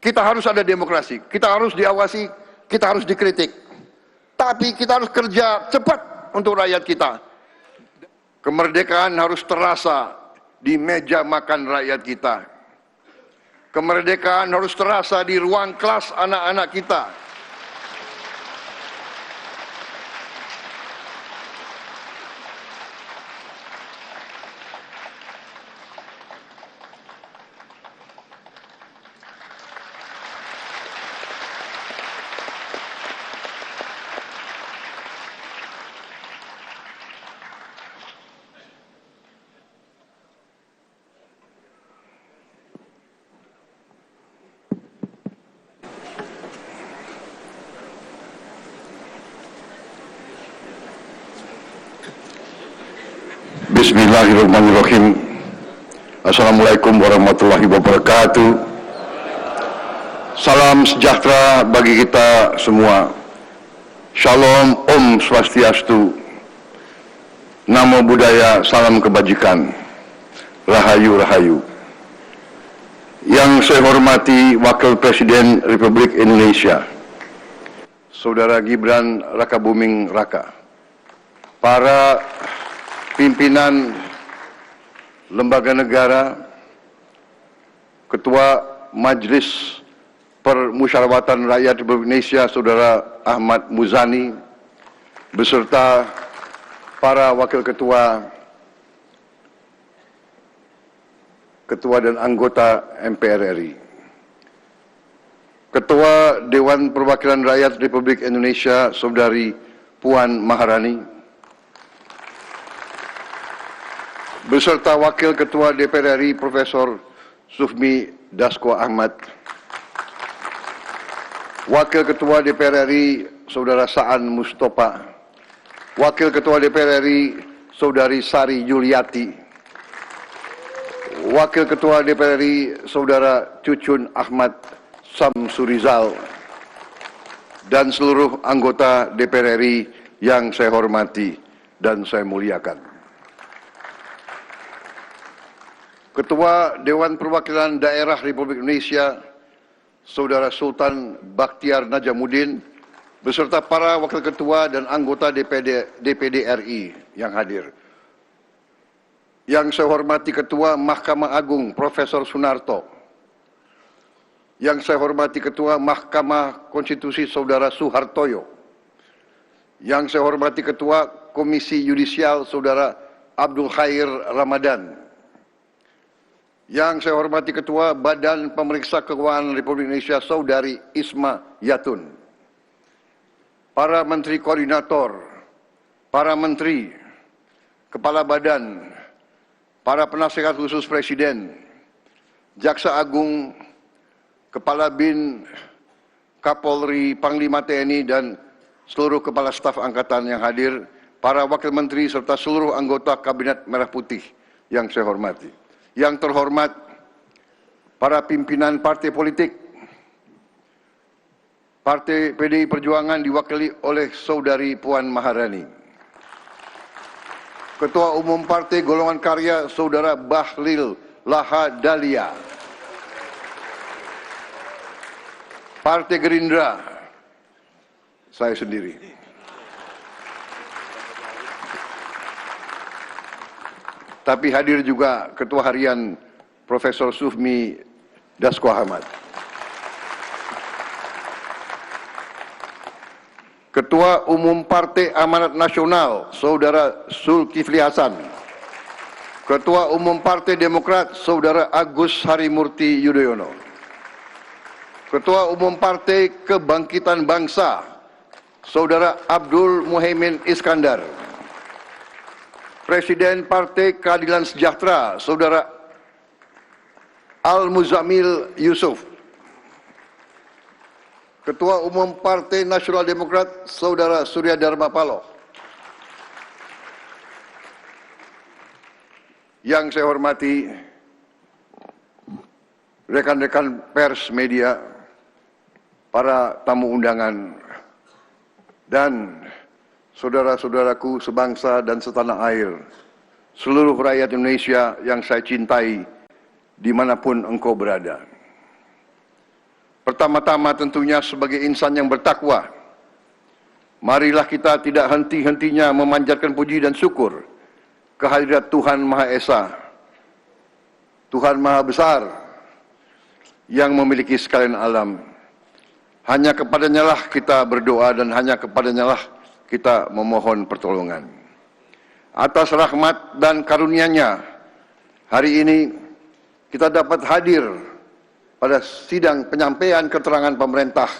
Kita harus ada demokrasi, kita harus diawasi, kita harus dikritik. Tapi kita harus kerja cepat untuk rakyat kita. Kemerdekaan harus terasa di meja makan rakyat kita. Kemerdekaan harus terasa di ruang kelas anak-anak kita. Bismillahirrahmanirrahim. Assalamualaikum warahmatullahi wabarakatuh. Salam sejahtera bagi kita semua. Shalom, Om Swastiastu. Namo Buddhaya, salam kebajikan. Rahayu, rahayu. Yang saya hormati Wakil Presiden Republik Indonesia, Saudara Gibran Rakabuming Raka, para pimpinan lembaga negara, Ketua Majelis Permusyawaratan Rakyat Republik Indonesia Saudara Ahmad Muzani, beserta para wakil ketua dan anggota MPR RI, Ketua Dewan Perwakilan Rakyat Republik Indonesia Saudari Puan Maharani, beserta Wakil Ketua DPR RI Profesor Sufmi Dasko Ahmad, Wakil Ketua DPR RI Saudara Saan Mustopa, Wakil Ketua DPR RI Saudari Sari Yuliati, Wakil Ketua DPR RI Saudara Cucun Ahmad Samsurizal, dan seluruh anggota DPR RI yang saya hormati dan saya muliakan. Ketua Dewan Perwakilan Daerah Republik Indonesia, Saudara Sultan Bakhtiar Najamuddin, beserta para wakil ketua dan anggota DPD RI yang hadir. Yang saya hormati Ketua Mahkamah Agung Profesor Sunarto. Yang saya hormati Ketua Mahkamah Konstitusi Saudara Suhartoyo. Yang saya hormati Ketua Komisi Yudisial Saudara Abdul Khair Ramadan. Yang saya hormati Ketua Badan Pemeriksa Keuangan Republik Indonesia Saudari Isma Yatun, para Menteri Koordinator, para Menteri, Kepala Badan, para Penasihat Khusus Presiden, Jaksa Agung, Kepala BIN, Kapolri, Panglima TNI, dan seluruh Kepala Staf Angkatan yang hadir, para Wakil Menteri, serta seluruh anggota Kabinet Merah Putih yang saya hormati. Yang terhormat para pimpinan partai politik, Partai PDI Perjuangan diwakili oleh Saudari Puan Maharani, Ketua Umum Partai Golongan Karya Saudara Bahlil Lahadalia, Partai Gerindra, saya sendiri, tapi hadir juga Ketua Harian Profesor Sufmi Dasko Ahmad, Ketua Umum Partai Amanat Nasional Saudara Zulkifli Hasan, Ketua Umum Partai Demokrat Saudara Agus Harimurti Yudhoyono, Ketua Umum Partai Kebangkitan Bangsa Saudara Abdul Muhaimin Iskandar, Presiden Partai Keadilan Sejahtera Saudara Al-Muzamil Yusuf, Ketua Umum Partai Nasional Demokrat Saudara Surya Dharma Paloh. Yang saya hormati rekan-rekan pers media, para tamu undangan, dan saudara-saudaraku sebangsa dan setanah air, seluruh rakyat Indonesia yang saya cintai dimanapun engkau berada. Pertama-tama tentunya sebagai insan yang bertakwa, marilah kita tidak henti-hentinya memanjatkan puji dan syukur kehadirat Tuhan Maha Esa, Tuhan Maha Besar, yang memiliki sekalian alam. Hanya kepadanya lah kita berdoa dan hanya kepadanya lah kita memohon pertolongan. Atas rahmat dan karunia-Nya, hari ini kita dapat hadir pada sidang penyampaian keterangan pemerintah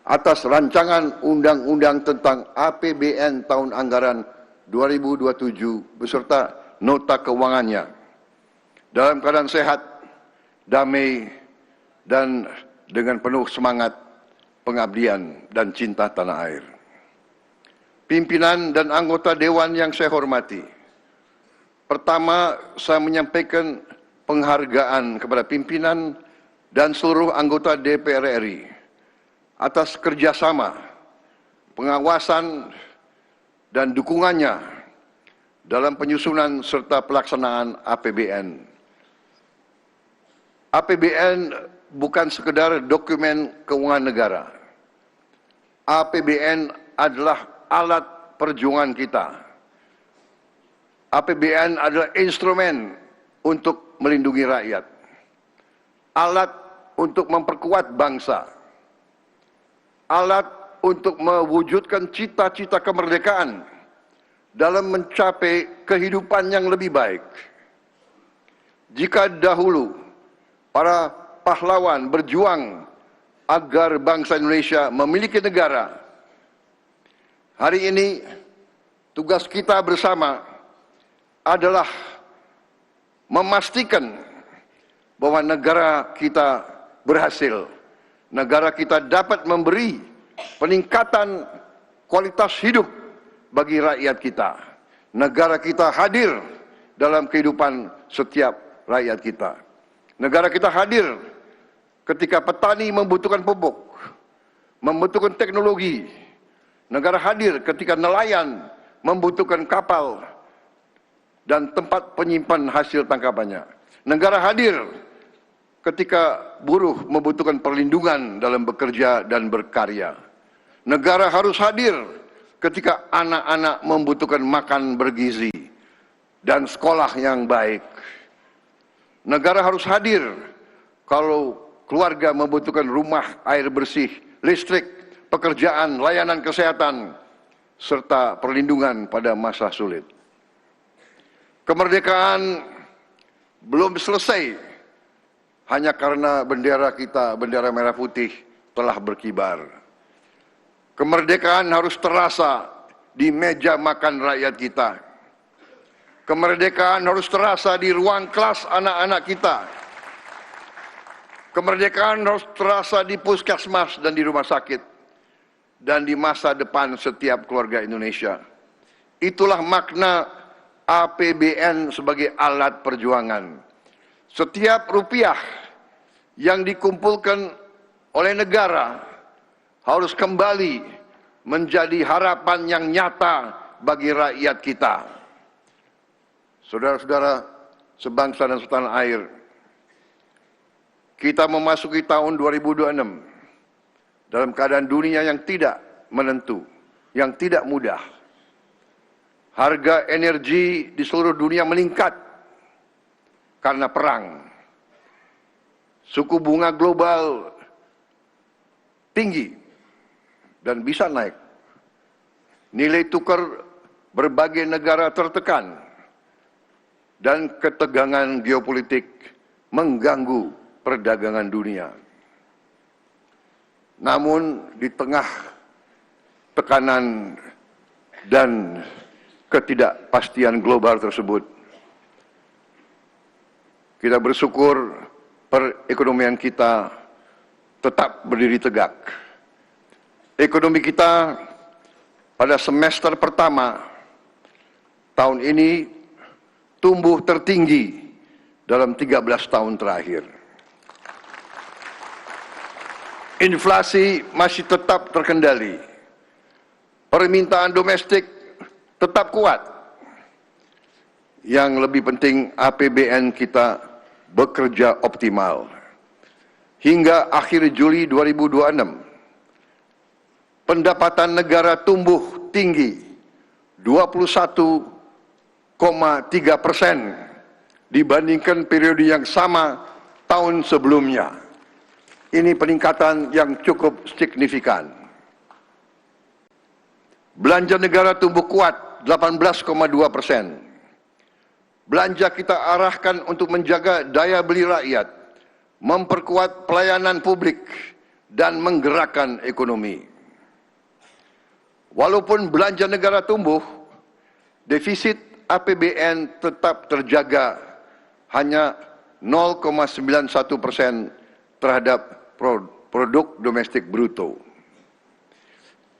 atas rancangan undang-undang tentang APBN tahun anggaran 2027 beserta nota keuangannya dalam keadaan sehat, damai, dan dengan penuh semangat pengabdian dan cinta tanah air. Pimpinan dan anggota Dewan yang saya hormati, pertama saya menyampaikan penghargaan kepada pimpinan dan seluruh anggota DPR RI atas kerjasama, pengawasan, dan dukungannya dalam penyusunan serta pelaksanaan APBN. APBN bukan sekedar dokumen keuangan negara. APBN adalah alat perjuangan kita. APBN adalah instrumen untuk melindungi rakyat. Alat untuk memperkuat bangsa, alat untuk mewujudkan cita-cita kemerdekaan dalam mencapai kehidupan yang lebih baik. Jika dahulu para pahlawan berjuang agar bangsa Indonesia memiliki negara, hari ini tugas kita bersama adalah memastikan bahwa negara kita berhasil. Negara kita dapat memberi peningkatan kualitas hidup bagi rakyat kita. Negara kita hadir dalam kehidupan setiap rakyat kita. Negara kita hadir ketika petani membutuhkan pupuk, membutuhkan teknologi. Negara hadir ketika nelayan membutuhkan kapal dan tempat penyimpan hasil tangkapannya. Negara hadir ketika buruh membutuhkan perlindungan dalam bekerja dan berkarya. Negara harus hadir ketika anak-anak membutuhkan makan bergizi dan sekolah yang baik. Negara harus hadir kalau keluarga membutuhkan rumah, air bersih, listrik, pekerjaan, layanan kesehatan, serta perlindungan pada masa sulit. Kemerdekaan belum selesai hanya karena bendera kita, bendera merah putih, telah berkibar. Kemerdekaan harus terasa di meja makan rakyat kita. Kemerdekaan harus terasa di ruang kelas anak-anak kita. Kemerdekaan harus terasa di puskesmas dan di rumah sakit. Dan di masa depan setiap keluarga Indonesia. Itulah makna APBN sebagai alat perjuangan. Setiap rupiah yang dikumpulkan oleh negara harus kembali menjadi harapan yang nyata bagi rakyat kita. Saudara-saudara sebangsa dan setanah air, kita memasuki tahun 2026 dalam keadaan dunia yang tidak menentu, yang tidak mudah. Harga energi di seluruh dunia meningkat karena perang. Suku bunga global tinggi dan bisa naik. Nilai tukar berbagai negara tertekan dan ketegangan geopolitik mengganggu perdagangan dunia. Namun di tengah tekanan dan ketidakpastian global tersebut, kita bersyukur perekonomian kita tetap berdiri tegak. Ekonomi kita pada semester pertama tahun ini tumbuh tertinggi dalam 13 tahun terakhir. Inflasi masih tetap terkendali. Permintaan domestik tetap kuat. Yang lebih penting, APBN kita bekerja optimal. hingga akhir Juli 2026, pendapatan negara tumbuh tinggi 21,3% dibandingkan periode yang sama tahun sebelumnya. Ini peningkatan yang cukup signifikan. Belanja negara tumbuh kuat 18,2%. Belanja kita arahkan untuk menjaga daya beli rakyat, memperkuat pelayanan publik, dan menggerakkan ekonomi. Walaupun belanja negara tumbuh, defisit APBN tetap terjaga hanya 0,91% terhadap produk domestik bruto.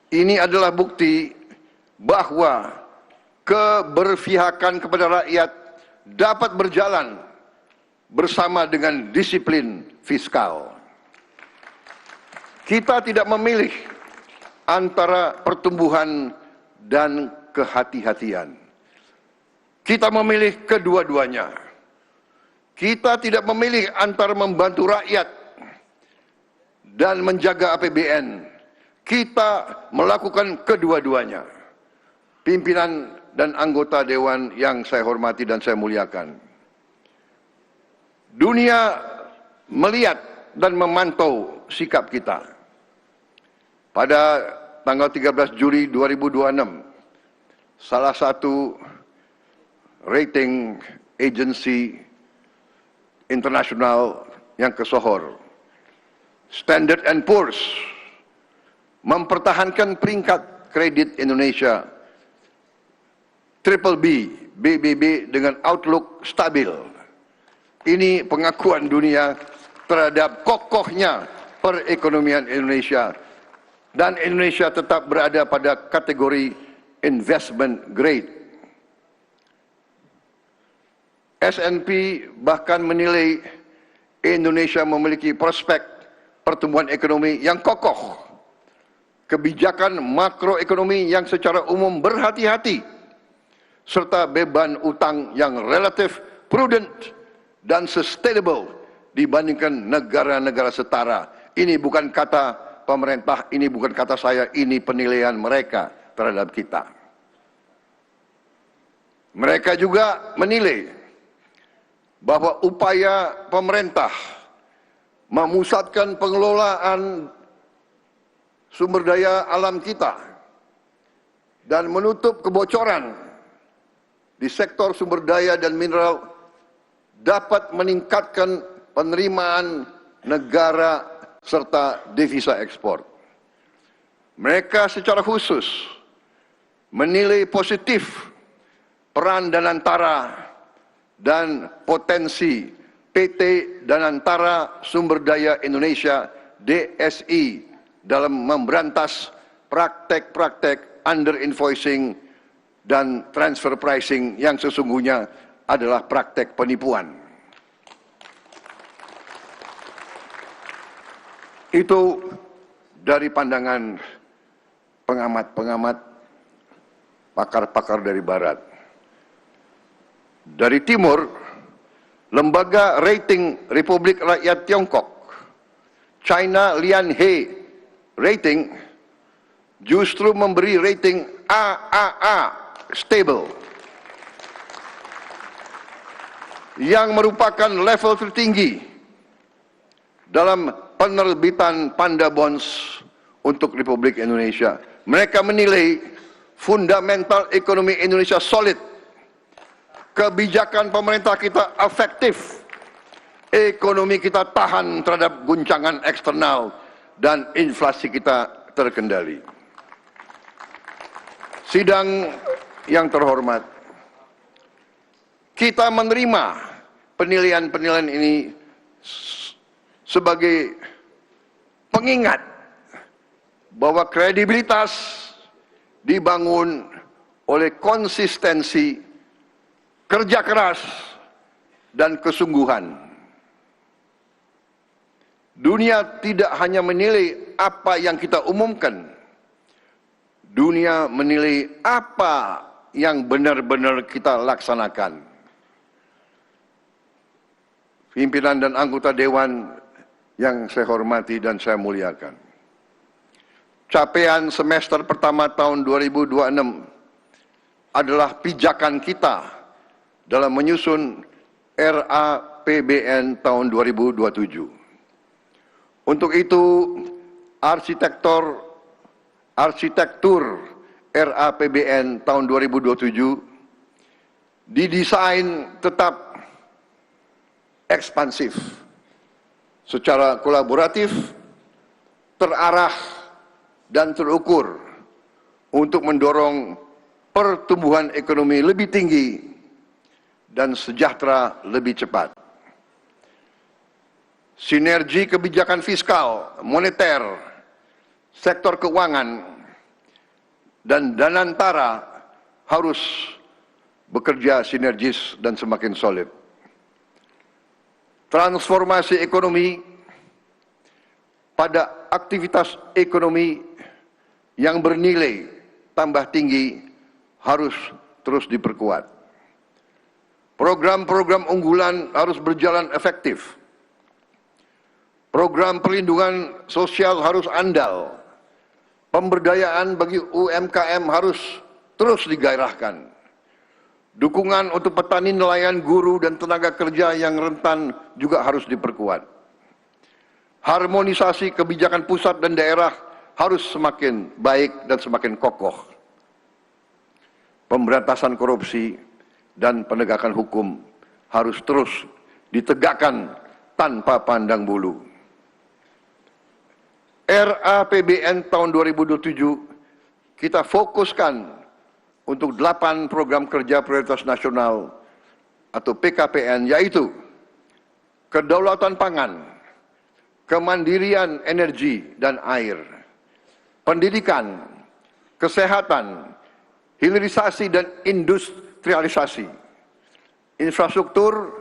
Ini adalah bukti bahwa keberpihakan kepada rakyat dapat berjalan bersama dengan disiplin fiskal. Kita tidak memilih antara pertumbuhan dan kehati-hatian. Kita memilih kedua-duanya. Kita tidak memilih antara membantu rakyat dan menjaga APBN. Kita melakukan kedua-duanya. Pimpinan dan anggota dewan yang saya hormati dan saya muliakan. Dunia melihat dan memantau sikap kita. Pada tanggal 13 Juli 2026, salah satu rating agency internasional yang kesohor, Standard & Poor's, mempertahankan peringkat kredit Indonesia BBB, BBB dengan outlook stabil. Ini pengakuan dunia terhadap kokohnya perekonomian Indonesia, dan Indonesia tetap berada pada kategori investment grade. S&P bahkan menilai Indonesia memiliki prospek pertumbuhan ekonomi yang kokoh, kebijakan makroekonomi yang secara umum berhati-hati, serta beban utang yang relatif prudent dan sustainable dibandingkan negara-negara setara. Ini bukan kata pemerintah, ini bukan kata saya, ini penilaian mereka terhadap kita. Mereka juga menilai bahwa upaya pemerintah memusatkan pengelolaan sumber daya alam kita dan menutup kebocoran di sektor sumber daya dan mineral dapat meningkatkan penerimaan negara serta devisa ekspor. Mereka secara khusus menilai positif peran Danantara dan potensi PT Danantara Sumber Daya Indonesia DSI dalam memberantas praktek-praktek under invoicing dan transfer pricing yang sesungguhnya adalah praktek penipuan. Itu dari pandangan pengamat-pengamat, pakar-pakar dari barat. Dari timur, lembaga rating Republik Rakyat Tiongkok, China Lianhe Rating, justru memberi rating AAA stable, yang merupakan level tertinggi dalam penerbitan Panda Bonds untuk Republik Indonesia. Mereka menilai fundamental ekonomi Indonesia solid, kebijakan pemerintah kita efektif, ekonomi kita tahan terhadap guncangan eksternal, dan inflasi kita terkendali. Sidang yang terhormat, kita menerima penilaian-penilaian ini sebagai pengingat bahwa kredibilitas dibangun oleh konsistensi, kerja keras, dan kesungguhan. Dunia tidak hanya menilai apa yang kita umumkan, dunia menilai apa yang benar-benar kita laksanakan. Pimpinan dan anggota dewan yang saya hormati dan saya muliakan, capaian semester pertama tahun 2026 adalah pijakan kita dalam menyusun RAPBN tahun 2027. Untuk itu, arsitektur RAPBN tahun 2027 didesain tetap ekspansif, secara kolaboratif, terarah, dan terukur untuk mendorong pertumbuhan ekonomi lebih tinggi dan sejahtera lebih cepat. Sinergi kebijakan fiskal, moneter, sektor keuangan, dan danantara harus bekerja sinergis dan semakin solid. Transformasi ekonomi pada aktivitas ekonomi yang bernilai tambah tinggi harus terus diperkuat. Program-program unggulan harus berjalan efektif. Program perlindungan sosial harus andal. Pemberdayaan bagi UMKM harus terus digairahkan. Dukungan untuk petani, nelayan, guru, dan tenaga kerja yang rentan juga harus diperkuat. Harmonisasi kebijakan pusat dan daerah harus semakin baik dan semakin kokoh. Pemberantasan korupsi dan penegakan hukum harus terus ditegakkan tanpa pandang bulu. RAPBN tahun 2027 kita fokuskan untuk 8 program kerja prioritas nasional atau PKPN, yaitu kedaulatan pangan, kemandirian energi dan air, pendidikan, kesehatan, hilirisasi dan industrialisasi, infrastruktur,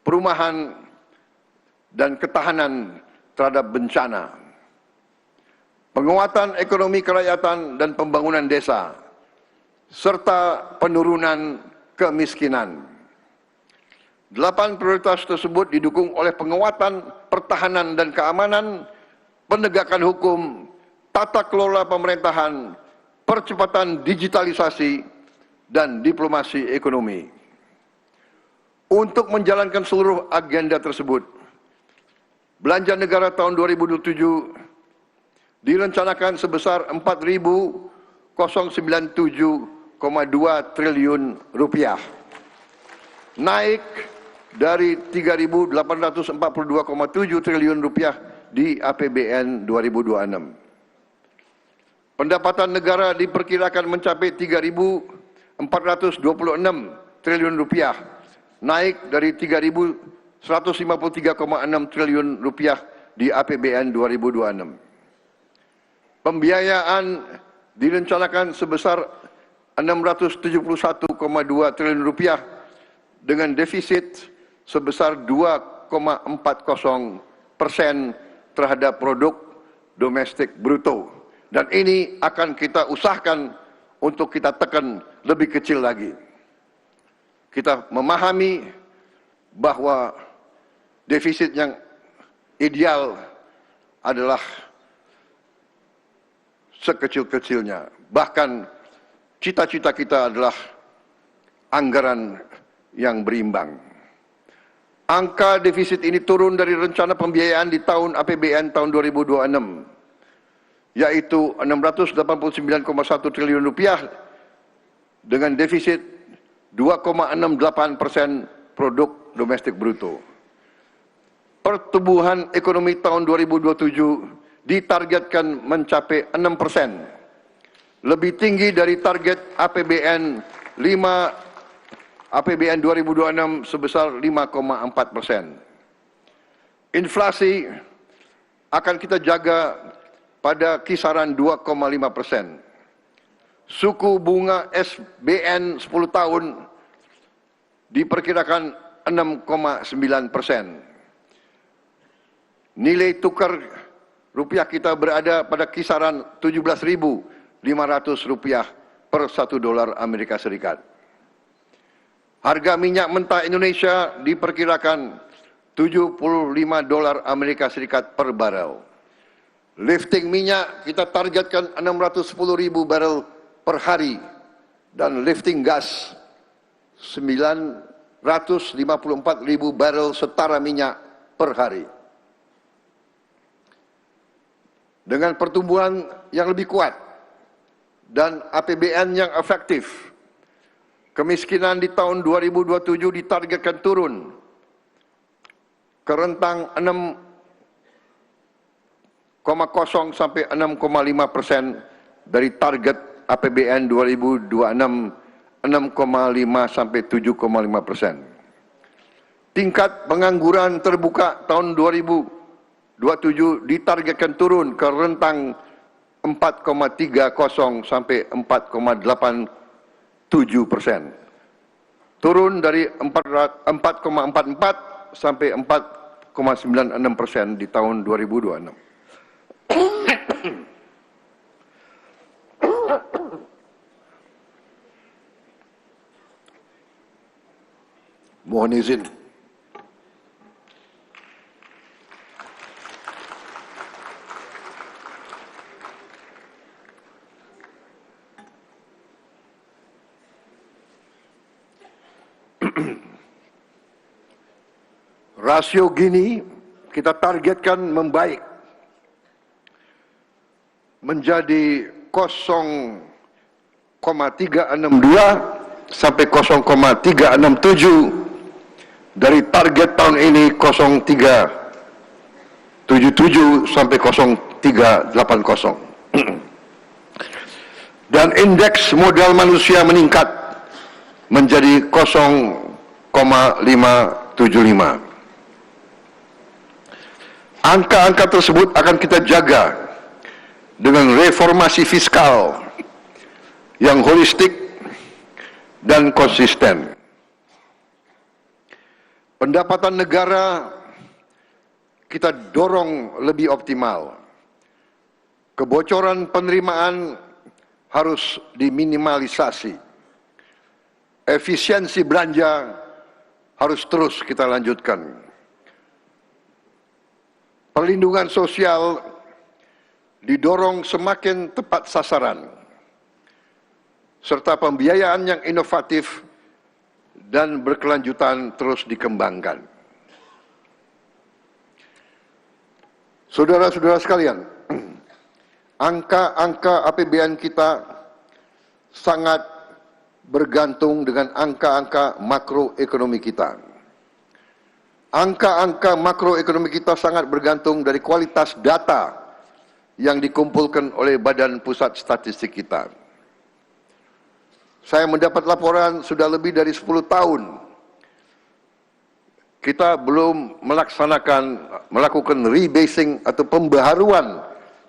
perumahan, dan ketahanan terhadap bencana, penguatan ekonomi kerakyatan dan pembangunan desa, serta penurunan kemiskinan. 8 prioritas tersebut didukung oleh penguatan pertahanan dan keamanan, penegakan hukum, tata kelola pemerintahan, percepatan digitalisasi, dan diplomasi ekonomi. Untuk menjalankan seluruh agenda tersebut, belanja negara tahun 2027 direncanakan sebesar 4.097,2 triliun rupiah, naik dari 3.842,7 triliun rupiah di APBN 2026. Pendapatan negara diperkirakan mencapai 3.426 triliun rupiah, naik dari 3.153,6 triliun rupiah di APBN 2026. Pembiayaan direncanakan sebesar 671,2 triliun rupiah dengan defisit sebesar 2,40% terhadap produk domestik bruto. Dan ini akan kita usahakan untuk kita tekan lebih kecil lagi. Kita memahami bahwa defisit yang ideal adalah sekecil-kecilnya. Bahkan cita-cita kita adalah anggaran yang berimbang. Angka defisit ini turun dari rencana pembiayaan di tahun APBN tahun 2026, yaitu 689,1 triliun rupiah dengan defisit 2,68% produk domestik bruto. Pertumbuhan ekonomi tahun 2027 ditargetkan mencapai 6%, lebih tinggi dari target APBN 2026 sebesar 5,4%. Inflasi akan kita jaga pada kisaran 2,5%. Suku bunga SBN 10 tahun diperkirakan 6,9%. Nilai tukar rupiah kita berada pada kisaran 17.500 rupiah per 1 dolar Amerika Serikat. Harga minyak mentah Indonesia diperkirakan $75 Amerika Serikat per barel. Lifting minyak kita targetkan 610.000 barel per hari dan lifting gas 954.000 barel setara minyak per hari. Dengan pertumbuhan yang lebih kuat dan APBN yang efektif, kemiskinan di tahun 2027 ditargetkan turun ke rentang 6,0 sampai 6,5% dari target APBN 2026 6,5 sampai 7,5%. Tingkat pengangguran terbuka tahun 2027 ditargetkan turun ke rentang 4,30 sampai 4,87%. Turun dari 4,44 sampai 4,96% di tahun 2026. Mohon izin. Rasio Gini kita targetkan membaik menjadi 0,362 sampai 0,367 dari target tahun ini 0,377 sampai 0,380. Dan indeks modal manusia meningkat menjadi 0,575. Angka-angka tersebut akan kita jaga dengan reformasi fiskal yang holistik dan konsisten. Pendapatan negara kita dorong lebih optimal. Kebocoran penerimaan harus diminimalisasi. Efisiensi belanja harus terus kita lanjutkan. Perlindungan sosial didorong semakin tepat sasaran, serta pembiayaan yang inovatif dan berkelanjutan terus dikembangkan. Saudara-saudara sekalian, angka-angka APBN kita sangat bergantung dengan angka-angka makroekonomi kita. Angka-angka makroekonomi kita sangat bergantung dari kualitas data yang dikumpulkan oleh Badan Pusat Statistik kita. Saya mendapat laporan sudah lebih dari 10 tahun kita belum melakukan rebasing atau pembaharuan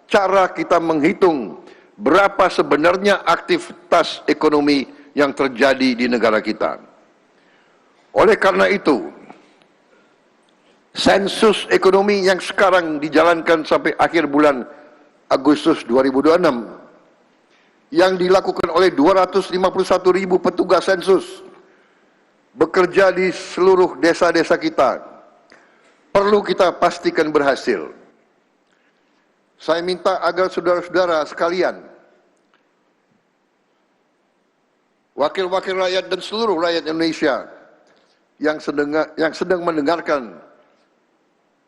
cara kita menghitung berapa sebenarnya aktivitas ekonomi yang terjadi di negara kita. Oleh karena itu, sensus ekonomi yang sekarang dijalankan sampai akhir bulan Agustus 2026 yang dilakukan oleh 251.000 petugas sensus bekerja di seluruh desa-desa kita perlu kita pastikan berhasil. Saya minta agar saudara-saudara sekalian, wakil-wakil rakyat dan seluruh rakyat Indonesia yang sedang mendengarkan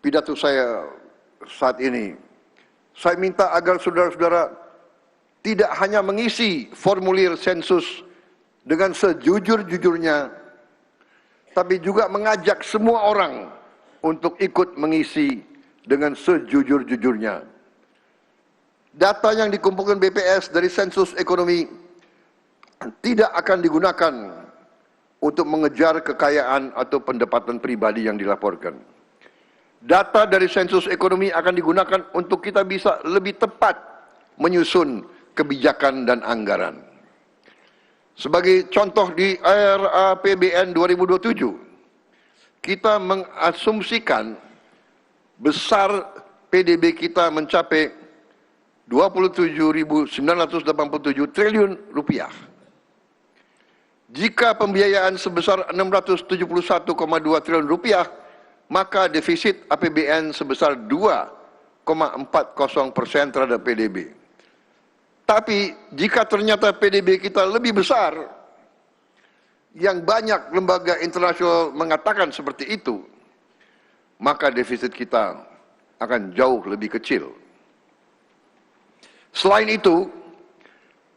pidato saya saat ini, saya minta agar saudara-saudara tidak hanya mengisi formulir sensus dengan sejujur-jujurnya, tapi juga mengajak semua orang untuk ikut mengisi dengan sejujur-jujurnya. Data yang dikumpulkan BPS dari sensus ekonomi tidak akan digunakan untuk mengejar kekayaan atau pendapatan pribadi yang dilaporkan. Data dari sensus ekonomi akan digunakan untuk kita bisa lebih tepat menyusun kebijakan dan anggaran. Sebagai contoh di RAPBN 2027, kita mengasumsikan besar PDB kita mencapai 27.987 triliun rupiah. Jika pembiayaan sebesar 671,2 triliun rupiah maka defisit APBN sebesar 2,40% terhadap PDB. Tapi jika ternyata PDB kita lebih besar, yang banyak lembaga internasional mengatakan seperti itu, maka defisit kita akan jauh lebih kecil. Selain itu,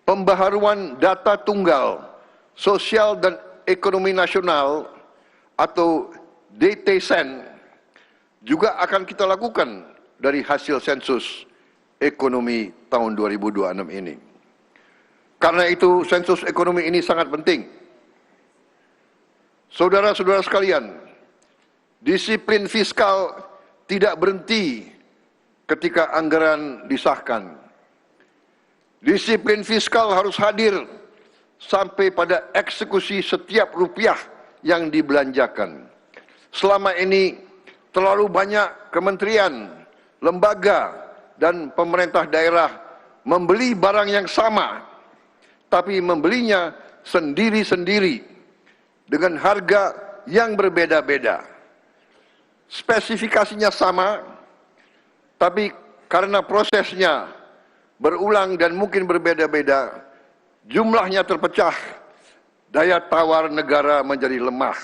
pembaharuan data tunggal sosial dan ekonomi nasional atau DTSEN juga akan kita lakukan dari hasil sensus ekonomi tahun 2026 ini. Karena itu sensus ekonomi ini sangat penting. Saudara-saudara sekalian, disiplin fiskal tidak berhenti ketika anggaran disahkan. Disiplin fiskal harus hadir sampai pada eksekusi setiap rupiah yang dibelanjakan. Selama ini terlalu banyak kementerian, lembaga, dan pemerintah daerah membeli barang yang sama, tapi membelinya sendiri-sendiri dengan harga yang berbeda-beda. Spesifikasinya sama, tapi karena prosesnya berulang dan mungkin berbeda-beda, jumlahnya terpecah, daya tawar negara menjadi lemah.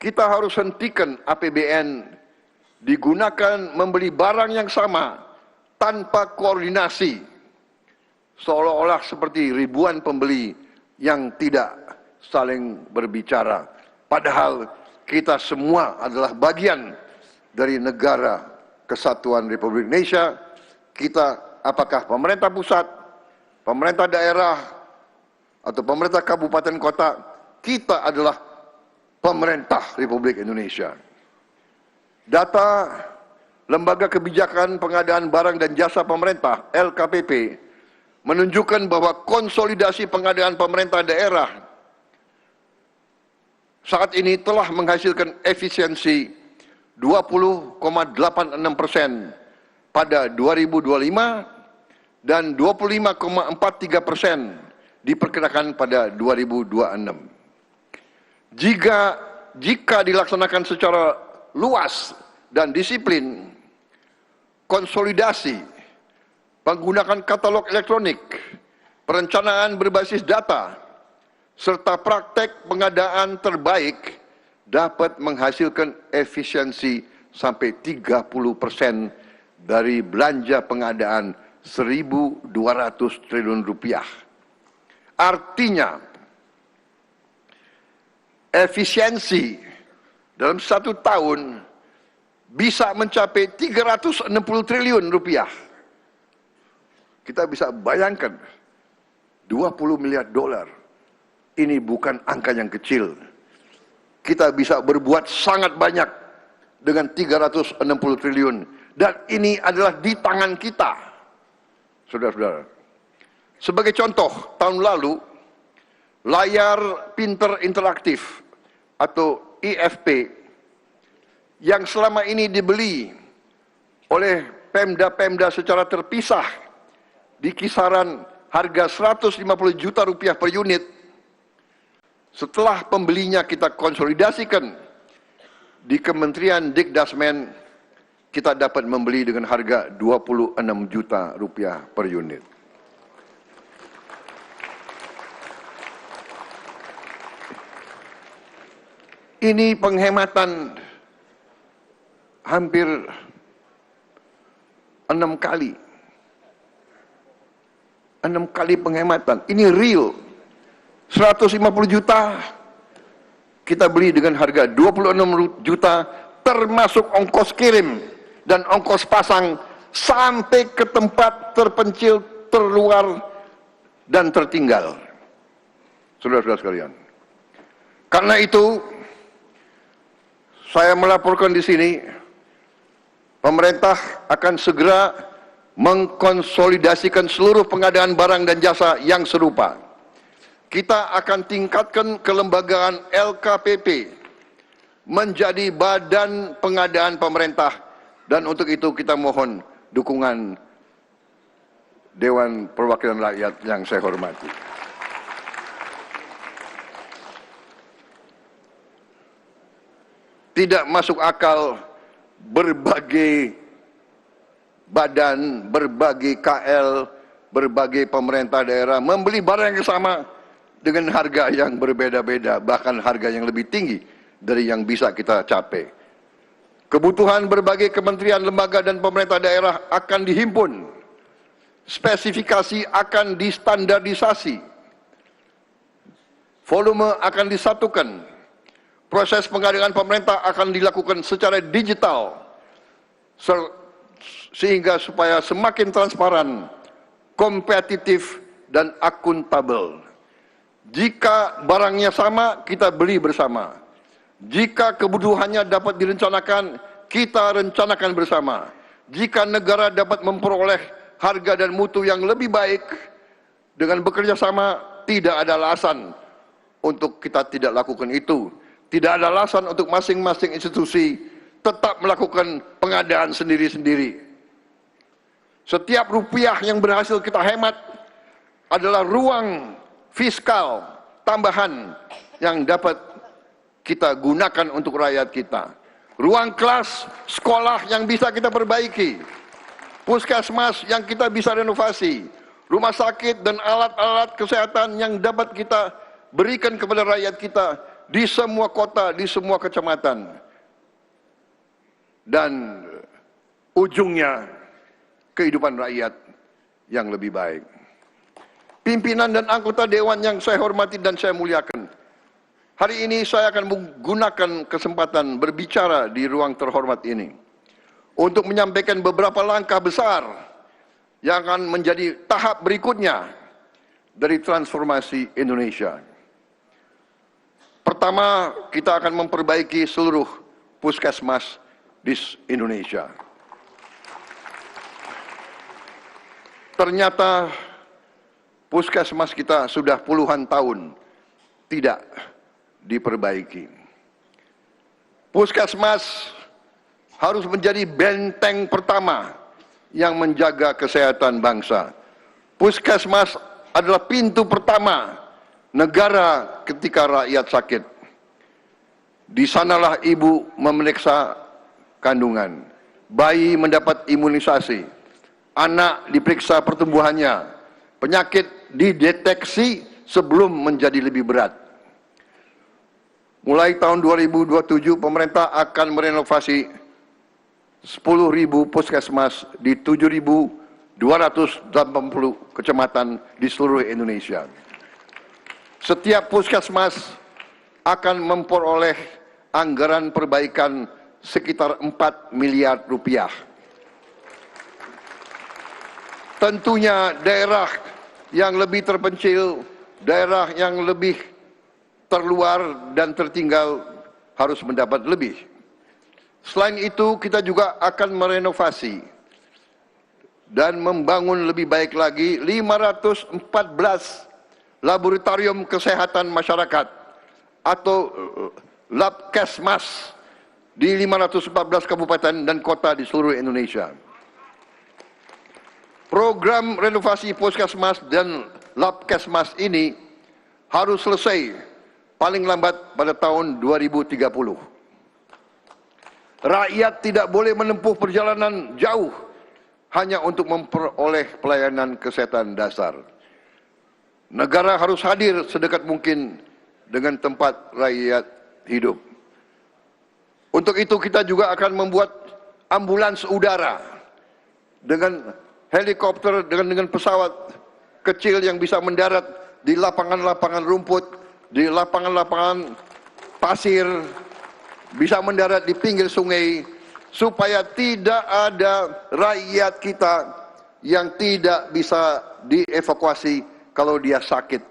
Kita harus hentikan APBN digunakan membeli barang yang sama tanpa koordinasi, seolah-olah seperti ribuan pembeli yang tidak saling berbicara. Padahal kita semua adalah bagian dari negara kesatuan Republik Indonesia. Kita, apakah pemerintah pusat, pemerintah daerah, atau pemerintah kabupaten kota, kita adalah pemerintah Republik Indonesia. Data Lembaga Kebijakan Pengadaan Barang dan Jasa Pemerintah (LKPP) menunjukkan bahwa konsolidasi pengadaan pemerintah daerah saat ini telah menghasilkan efisiensi 20,86% pada 2025 dan 25,43% diperkirakan pada 2026. Jika dilaksanakan secara luas dan disiplin, konsolidasi, penggunaan katalog elektronik, perencanaan berbasis data, serta praktek pengadaan terbaik dapat menghasilkan efisiensi sampai 30% dari belanja pengadaan 1.200 triliun rupiah. Artinya, efisiensi dalam 1 tahun bisa mencapai 360 triliun rupiah. Kita bisa bayangkan 20 miliar dolar. Ini bukan angka yang kecil. Kita bisa berbuat sangat banyak dengan 360 triliun. Dan ini adalah di tangan kita, saudara-saudara. Sebagai contoh, tahun lalu, layar pinter interaktif atau IFP yang selama ini dibeli oleh Pemda-Pemda secara terpisah di kisaran harga 150 juta rupiah per unit, setelah pembelinya kita konsolidasikan di Kementerian Dikdasmen, kita dapat membeli dengan harga 26 juta rupiah per unit. Ini penghematan hampir 6 kali. 6 kali penghematan. Ini real. 150 juta kita beli dengan harga 26 juta termasuk ongkos kirim dan ongkos pasang sampai ke tempat terpencil, terluar, dan tertinggal. Saudara-saudara sekalian. Karena itu, saya melaporkan di sini, pemerintah akan segera mengkonsolidasikan seluruh pengadaan barang dan jasa yang serupa. Kita akan tingkatkan kelembagaan LKPP menjadi badan pengadaan pemerintah, dan untuk itu kita mohon dukungan Dewan Perwakilan Rakyat yang saya hormati. Tidak masuk akal berbagai badan, berbagai KL, berbagai pemerintah daerah membeli barang yang sama dengan harga yang berbeda-beda, bahkan harga yang lebih tinggi dari yang bisa kita capai. Kebutuhan berbagai kementerian, lembaga, dan pemerintah daerah akan dihimpun. Spesifikasi akan distandardisasi. Volume akan disatukan. Proses pengadaan pemerintah akan dilakukan secara digital, sehingga supaya semakin transparan, kompetitif, dan akuntabel. Jika barangnya sama, kita beli bersama. Jika kebutuhannya dapat direncanakan, kita rencanakan bersama. Jika negara dapat memperoleh harga dan mutu yang lebih baik dengan bekerja sama, tidak ada alasan untuk kita tidak lakukan itu. Tidak ada alasan untuk masing-masing institusi tetap melakukan pengadaan sendiri-sendiri. Setiap rupiah yang berhasil kita hemat adalah ruang fiskal tambahan yang dapat kita gunakan untuk rakyat kita. Ruang kelas sekolah yang bisa kita perbaiki. Puskesmas yang kita bisa renovasi. Rumah sakit dan alat-alat kesehatan yang dapat kita berikan kepada rakyat kita di semua kota, di semua kecamatan. Dan ujungnya kehidupan rakyat yang lebih baik. Pimpinan dan anggota dewan yang saya hormati dan saya muliakan, hari ini saya akan menggunakan kesempatan berbicara di ruang terhormat ini untuk menyampaikan beberapa langkah besar yang akan menjadi tahap berikutnya dari transformasi Indonesia. Pertama, kita akan memperbaiki seluruh puskesmas di Indonesia. Ternyata puskesmas kita sudah puluhan tahun tidak diperbaiki. Puskesmas harus menjadi benteng pertama yang menjaga kesehatan bangsa. Puskesmas adalah pintu pertama negara ketika rakyat sakit. Di sanalah ibu memeriksa kandungan, bayi mendapat imunisasi, anak diperiksa pertumbuhannya, penyakit dideteksi sebelum menjadi lebih berat. Mulai tahun 2027 pemerintah akan merenovasi 10.000 puskesmas di 7.280 kecamatan di seluruh Indonesia. Setiap puskesmas akan memperoleh anggaran perbaikan sekitar 4 miliar rupiah. Tentunya daerah yang lebih terpencil, daerah yang lebih terluar dan tertinggal harus mendapat lebih. Selain itu, kita juga akan merenovasi dan membangun lebih baik lagi 514 laboratorium kesehatan masyarakat atau Labkesmas di 514 kabupaten dan kota di seluruh Indonesia. Program renovasi puskesmas dan Labkesmas ini harus selesai paling lambat pada tahun 2030. Rakyat tidak boleh menempuh perjalanan jauh hanya untuk memperoleh pelayanan kesehatan dasar. Negara harus hadir sedekat mungkin dengan tempat rakyat hidup. Untuk itu kita juga akan membuat ambulans udara dengan helikopter, dengan pesawat kecil yang bisa mendarat di lapangan-lapangan rumput, di lapangan-lapangan pasir, bisa mendarat di pinggir sungai, supaya tidak ada rakyat kita yang tidak bisa dievakuasi kalau dia sakit.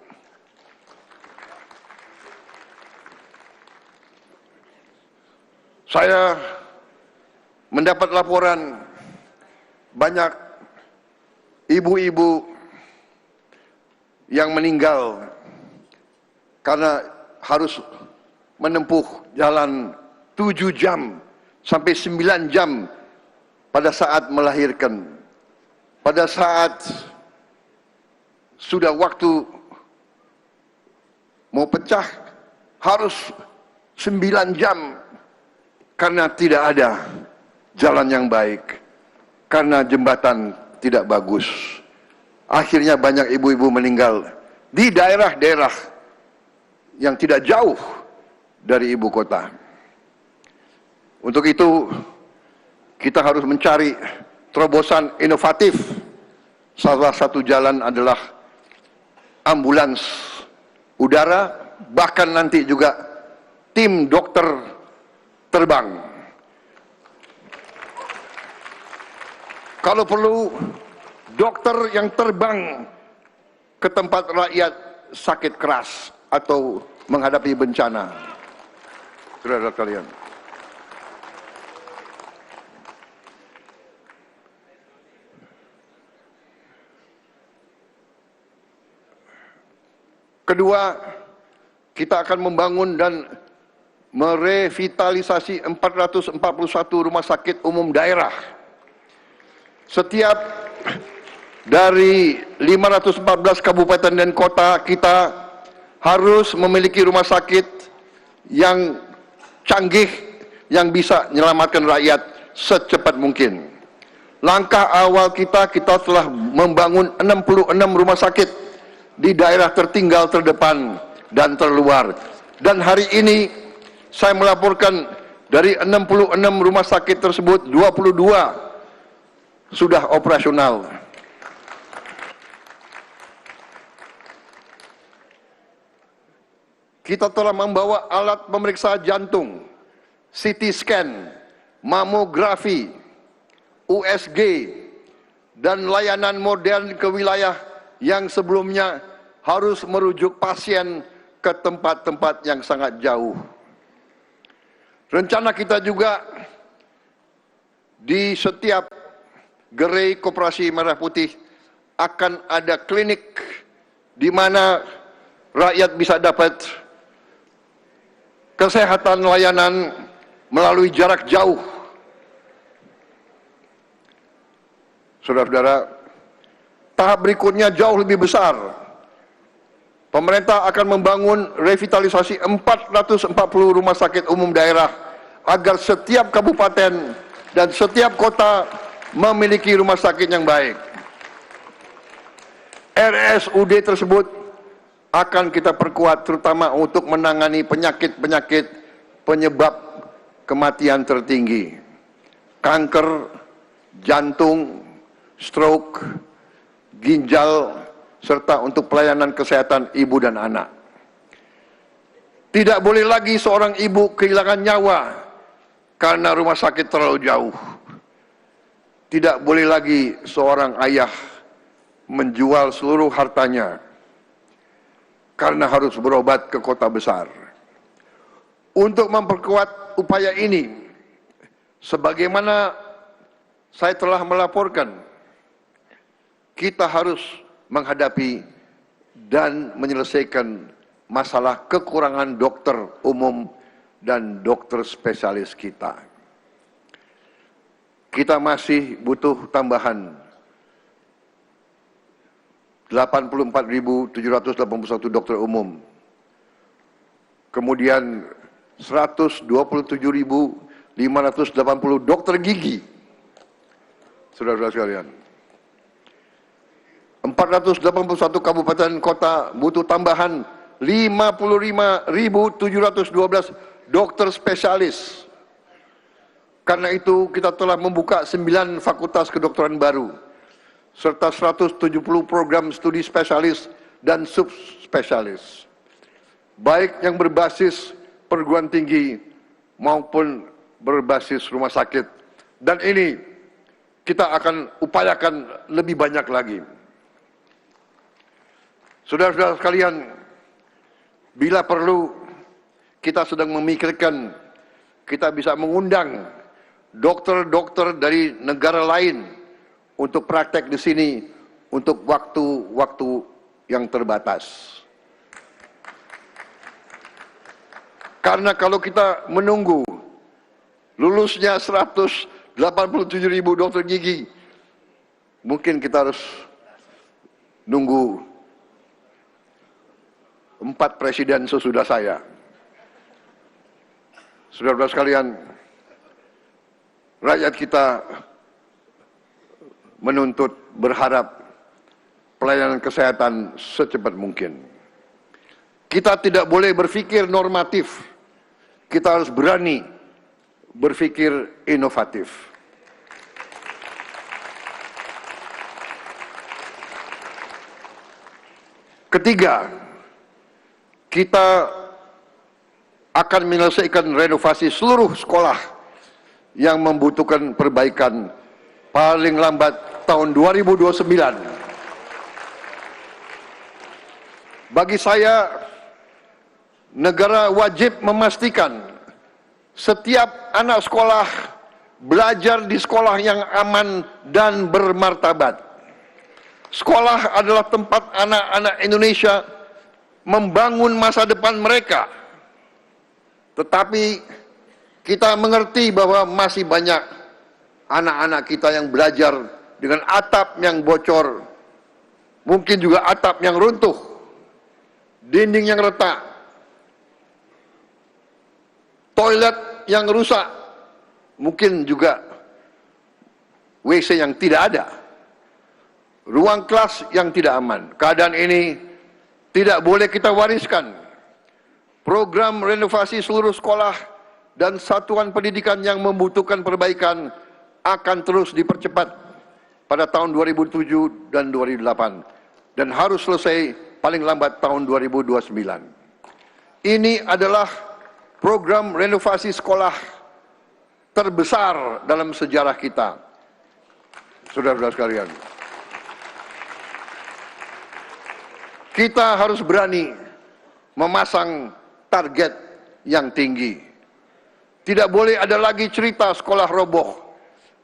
Saya mendapat laporan banyak ibu-ibu yang meninggal karena harus menempuh jalan 7 jam sampai 9 jam pada saat melahirkan. Pada saat sudah waktu mau pecah harus 9 jam karena tidak ada jalan yang baik, karena jembatan tidak bagus. Akhirnya banyak ibu-ibu meninggal di daerah-daerah yang tidak jauh dari ibu kota. Untuk itu, kita harus mencari terobosan inovatif. Salah satu jalan adalah ambulans udara, bahkan nanti juga tim dokter terbang. Kalau perlu, dokter yang terbang ke tempat rakyat sakit keras atau menghadapi bencana. Saudara kalian, kedua, kita akan membangun dan merevitalisasi 441 rumah sakit umum daerah. Setiap dari 514 kabupaten dan kota kita harus memiliki rumah sakit yang canggih yang bisa menyelamatkan rakyat secepat mungkin. Langkah awal kita telah membangun 66 rumah sakit di daerah tertinggal, terdepan, dan terluar. Dan hari ini saya melaporkan dari 66 rumah sakit tersebut 22 sudah operasional. Kita telah membawa alat pemeriksa jantung, CT scan, mamografi, USG, dan layanan modern ke wilayah yang sebelumnya harus merujuk pasien ke tempat-tempat yang sangat jauh. Rencana kita juga di setiap gerai Koperasi Merah Putih akan ada klinik di mana rakyat bisa dapat kesehatan layanan melalui jarak jauh. Saudara-saudara, tahap berikutnya jauh lebih besar. Pemerintah akan membangun revitalisasi 440 rumah sakit umum daerah agar setiap kabupaten dan setiap kota memiliki rumah sakit yang baik. RSUD tersebut akan kita perkuat terutama untuk menangani penyakit-penyakit penyebab kematian tertinggi. Kanker, jantung, stroke, ginjal, serta untuk pelayanan kesehatan ibu dan anak. Tidak boleh lagi seorang ibu kehilangan nyawa karena rumah sakit terlalu jauh. Tidak boleh lagi seorang ayah menjual seluruh hartanya karena harus berobat ke kota besar. Untuk memperkuat upaya ini, sebagaimana saya telah melaporkan, kita harus menghadapi dan menyelesaikan masalah kekurangan dokter umum dan dokter spesialis kita. Kita masih butuh tambahan 84.781 dokter umum. Kemudian 127.580 dokter gigi. Saudara-saudara sekalian, 481 kabupaten kota butuh tambahan 55.712 dokter spesialis. Karena itu kita telah membuka 9 fakultas kedokteran baru serta 170 program studi spesialis dan subspesialis, baik yang berbasis perguruan tinggi maupun berbasis rumah sakit. Dan ini kita akan upayakan lebih banyak lagi. Saudara-saudara sekalian, bila perlu kita sedang memikirkan kita bisa mengundang dokter-dokter dari negara lain untuk praktek di sini untuk waktu-waktu yang terbatas. Karena kalau kita menunggu lulusnya 187.000 dokter gigi, mungkin kita harus nunggu 4 presiden sesudah saya. Saudara-saudara sekalian, rakyat kita menuntut, berharap pelayanan kesehatan secepat mungkin. Kita tidak boleh berpikir normatif, kita harus berani berpikir inovatif. Ketiga, kita akan menyelesaikan renovasi seluruh sekolah yang membutuhkan perbaikan paling lambat tahun 2029. Bagi saya, negara wajib memastikan setiap anak sekolah belajar di sekolah yang aman dan bermartabat. Sekolah adalah tempat anak-anak Indonesia membangun masa depan mereka. Tetapi kita mengerti bahwa masih banyak anak-anak kita yang belajar dengan atap yang bocor, mungkin juga atap yang runtuh, dinding yang retak, toilet yang rusak, mungkin juga WC yang tidak ada, ruang kelas yang tidak aman. Keadaan ini tidak boleh kita wariskan. Program renovasi seluruh sekolah dan satuan pendidikan yang membutuhkan perbaikan akan terus dipercepat pada tahun 2007 dan 2008 dan harus selesai paling lambat tahun 2029. Ini adalah program renovasi sekolah terbesar dalam sejarah kita. Saudara-saudara sekalian, kita harus berani memasang target yang tinggi. Tidak boleh ada lagi cerita sekolah roboh.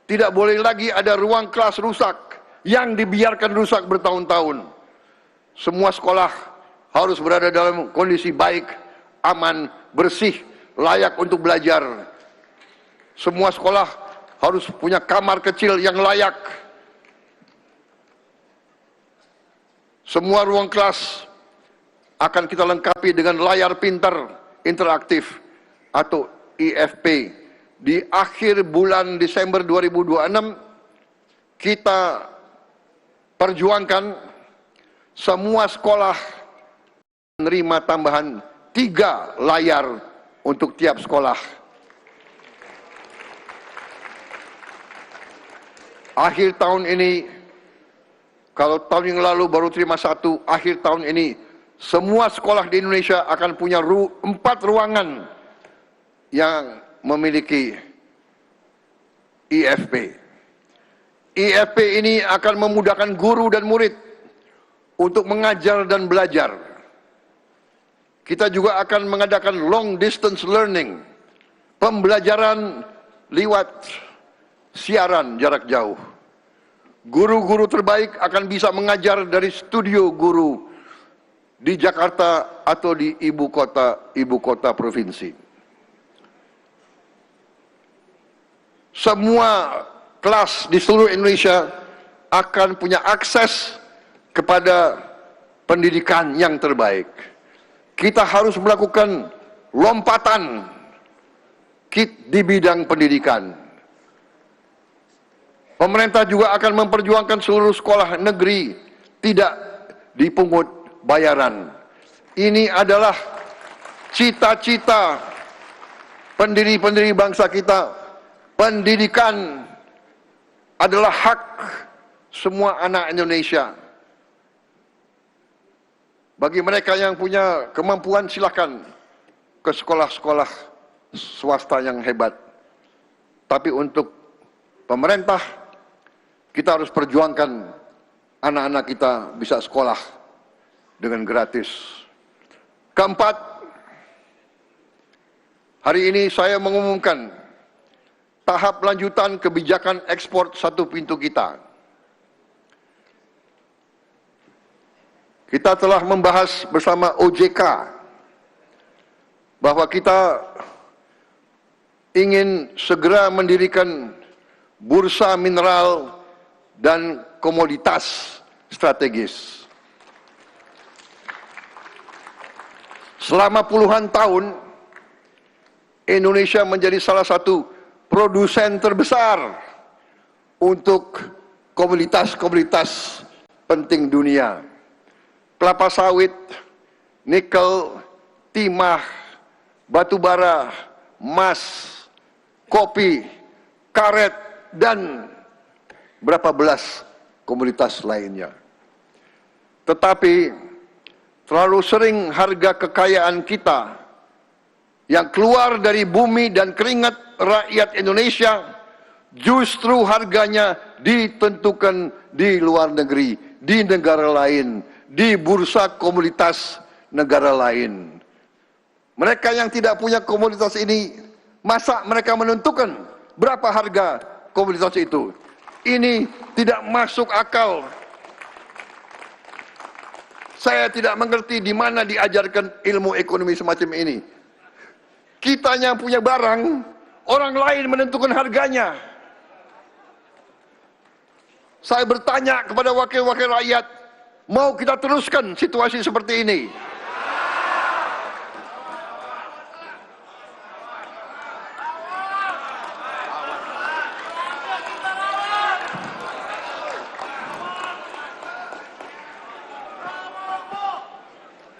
Tidak boleh lagi ada ruang kelas rusak yang dibiarkan rusak bertahun-tahun. Semua sekolah harus berada dalam kondisi baik, aman, bersih, layak untuk belajar. Semua sekolah harus punya kamar kecil yang layak. Semua ruang kelas akan kita lengkapi dengan layar pintar interaktif atau IFP. Di akhir bulan Desember 2026 kita perjuangkan semua sekolah menerima tambahan 3 layar untuk tiap sekolah. Akhir tahun ini, kalau tahun yang lalu baru terima 1, akhir tahun ini semua sekolah di Indonesia akan punya 4 ruangan yang memiliki IFP. IFP ini akan memudahkan guru dan murid untuk mengajar dan belajar. Kita juga akan mengadakan long distance learning, pembelajaran lewat siaran jarak jauh. Guru-guru terbaik akan bisa mengajar dari studio guru di Jakarta atau di ibu kota provinsi. Semua kelas di seluruh Indonesia akan punya akses kepada pendidikan yang terbaik. Kita harus melakukan lompatan di bidang pendidikan. Pemerintah juga akan memperjuangkan seluruh sekolah negeri tidak dipungut bayaran. Ini adalah cita-cita pendiri-pendiri bangsa kita. Pendidikan adalah hak semua anak Indonesia. Bagi mereka yang punya kemampuan, silakan ke sekolah-sekolah swasta yang hebat. Tapi untuk pemerintah, kita harus perjuangkan anak-anak kita bisa sekolah dengan gratis. Keempat, hari ini saya mengumumkan tahap lanjutan kebijakan ekspor satu pintu kita. Kita telah membahas bersama OJK bahwa kita ingin segera mendirikan bursa mineral dan komoditas strategis. Selama puluhan tahun, Indonesia menjadi salah satu produsen terbesar untuk komoditas-komoditas penting dunia. Kelapa sawit, nikel, timah, batu bara, emas, kopi, karet, dan berapa belas komoditas lainnya. Tetapi terlalu sering harga kekayaan kita yang keluar dari bumi dan keringat rakyat Indonesia justru harganya ditentukan di luar negeri, di negara lain, di bursa komoditas negara lain. Mereka yang tidak punya komoditas ini, masa mereka menentukan berapa harga komoditas itu? Ini tidak masuk akal. Saya tidak mengerti di mana diajarkan ilmu ekonomi semacam ini. Kitanya punya barang, orang lain menentukan harganya. Saya bertanya kepada wakil-wakil rakyat, mau kita teruskan situasi seperti ini?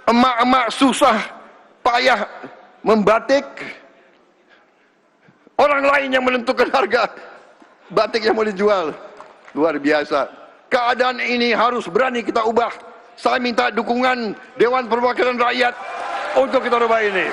Emak-emak susah payah membatik, orang lain yang menentukan harga batik yang mau dijual. Luar biasa. Keadaan ini harus berani kita ubah. Saya minta dukungan Dewan Perwakilan Rakyat untuk kita ubah ini.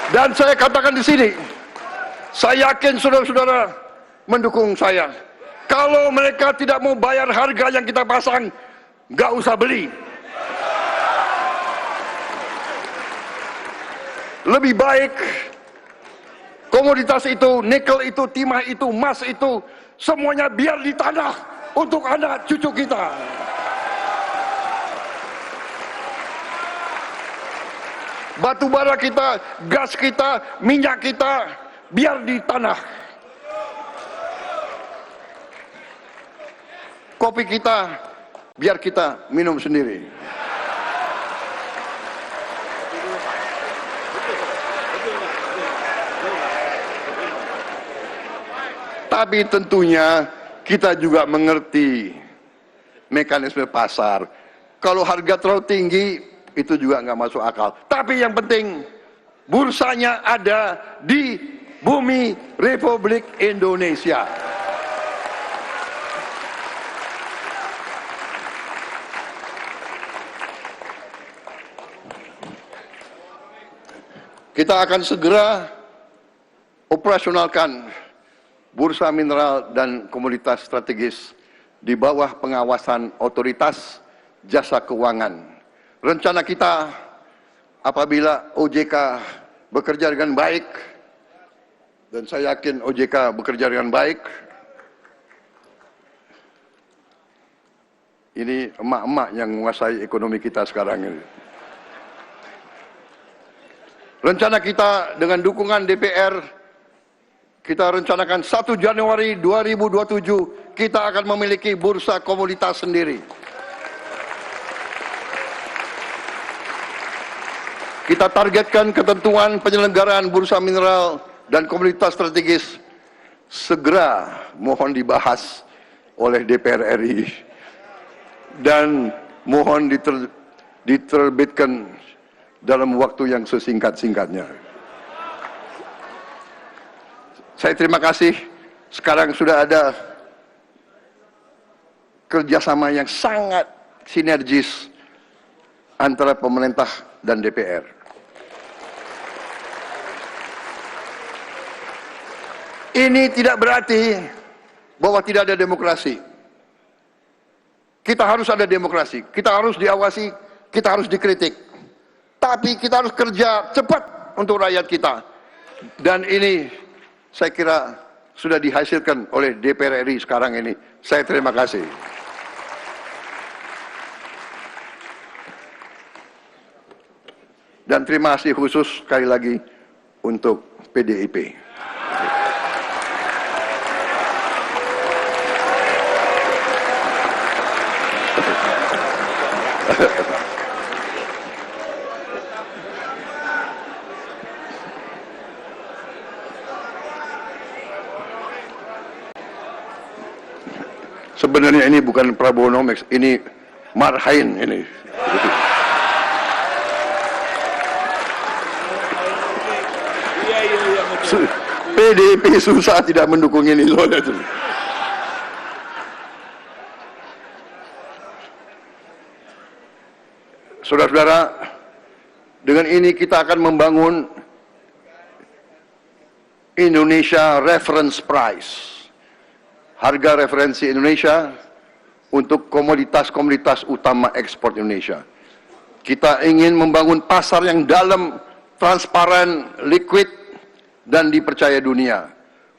Dan saya katakan di sini, saya yakin saudara-saudara mendukung saya. Kalau mereka tidak mau bayar harga yang kita pasang, nggak usah beli. Lebih baik komoditas itu, nikel itu, timah itu, emas itu, semuanya biar di tanah untuk anak cucu kita. Batu bara kita, gas kita, minyak kita, biar di tanah. Kopi kita, biar kita minum sendiri. Tapi tentunya kita juga mengerti mekanisme pasar. Kalau harga terlalu tinggi, itu juga nggak masuk akal. Tapi yang penting bursanya ada di bumi Republik Indonesia. Kita akan segera operasionalkan bursa mineral dan komoditas strategis di bawah pengawasan otoritas jasa keuangan. Rencana kita apabila OJK bekerja dengan baik, dan saya yakin OJK bekerja dengan baik, ini emak-emak yang menguasai ekonomi kita sekarang ini. Rencana kita dengan dukungan DPR, kita rencanakan 1 Januari 2027 kita akan memiliki bursa komoditas sendiri. Kita targetkan ketentuan penyelenggaraan bursa mineral dan komoditas strategis segera mohon dibahas oleh DPR RI dan mohon diterbitkan dalam waktu yang sesingkat-singkatnya. Saya terima kasih, sekarang sudah ada kerjasama yang sangat sinergis antara pemerintah dan DPR. Ini tidak berarti bahwa tidak ada demokrasi. Kita harus ada demokrasi, kita harus diawasi, kita harus dikritik. Tapi kita harus kerja cepat untuk rakyat kita. Dan ini saya kira sudah dihasilkan oleh DPR RI sekarang ini. Saya terima kasih. Dan terima kasih khusus sekali lagi untuk PDIP. Sebenarnya ini bukan Prabonomics, ini Marhain ini. PDIP susah tidak mendukung ini soalnya itu. Saudara-saudara, dengan ini kita akan membangun Indonesia Reference Price. Harga referensi Indonesia untuk komoditas-komoditas utama ekspor Indonesia. Kita ingin membangun pasar yang dalam, transparan, liquid, dan dipercaya dunia.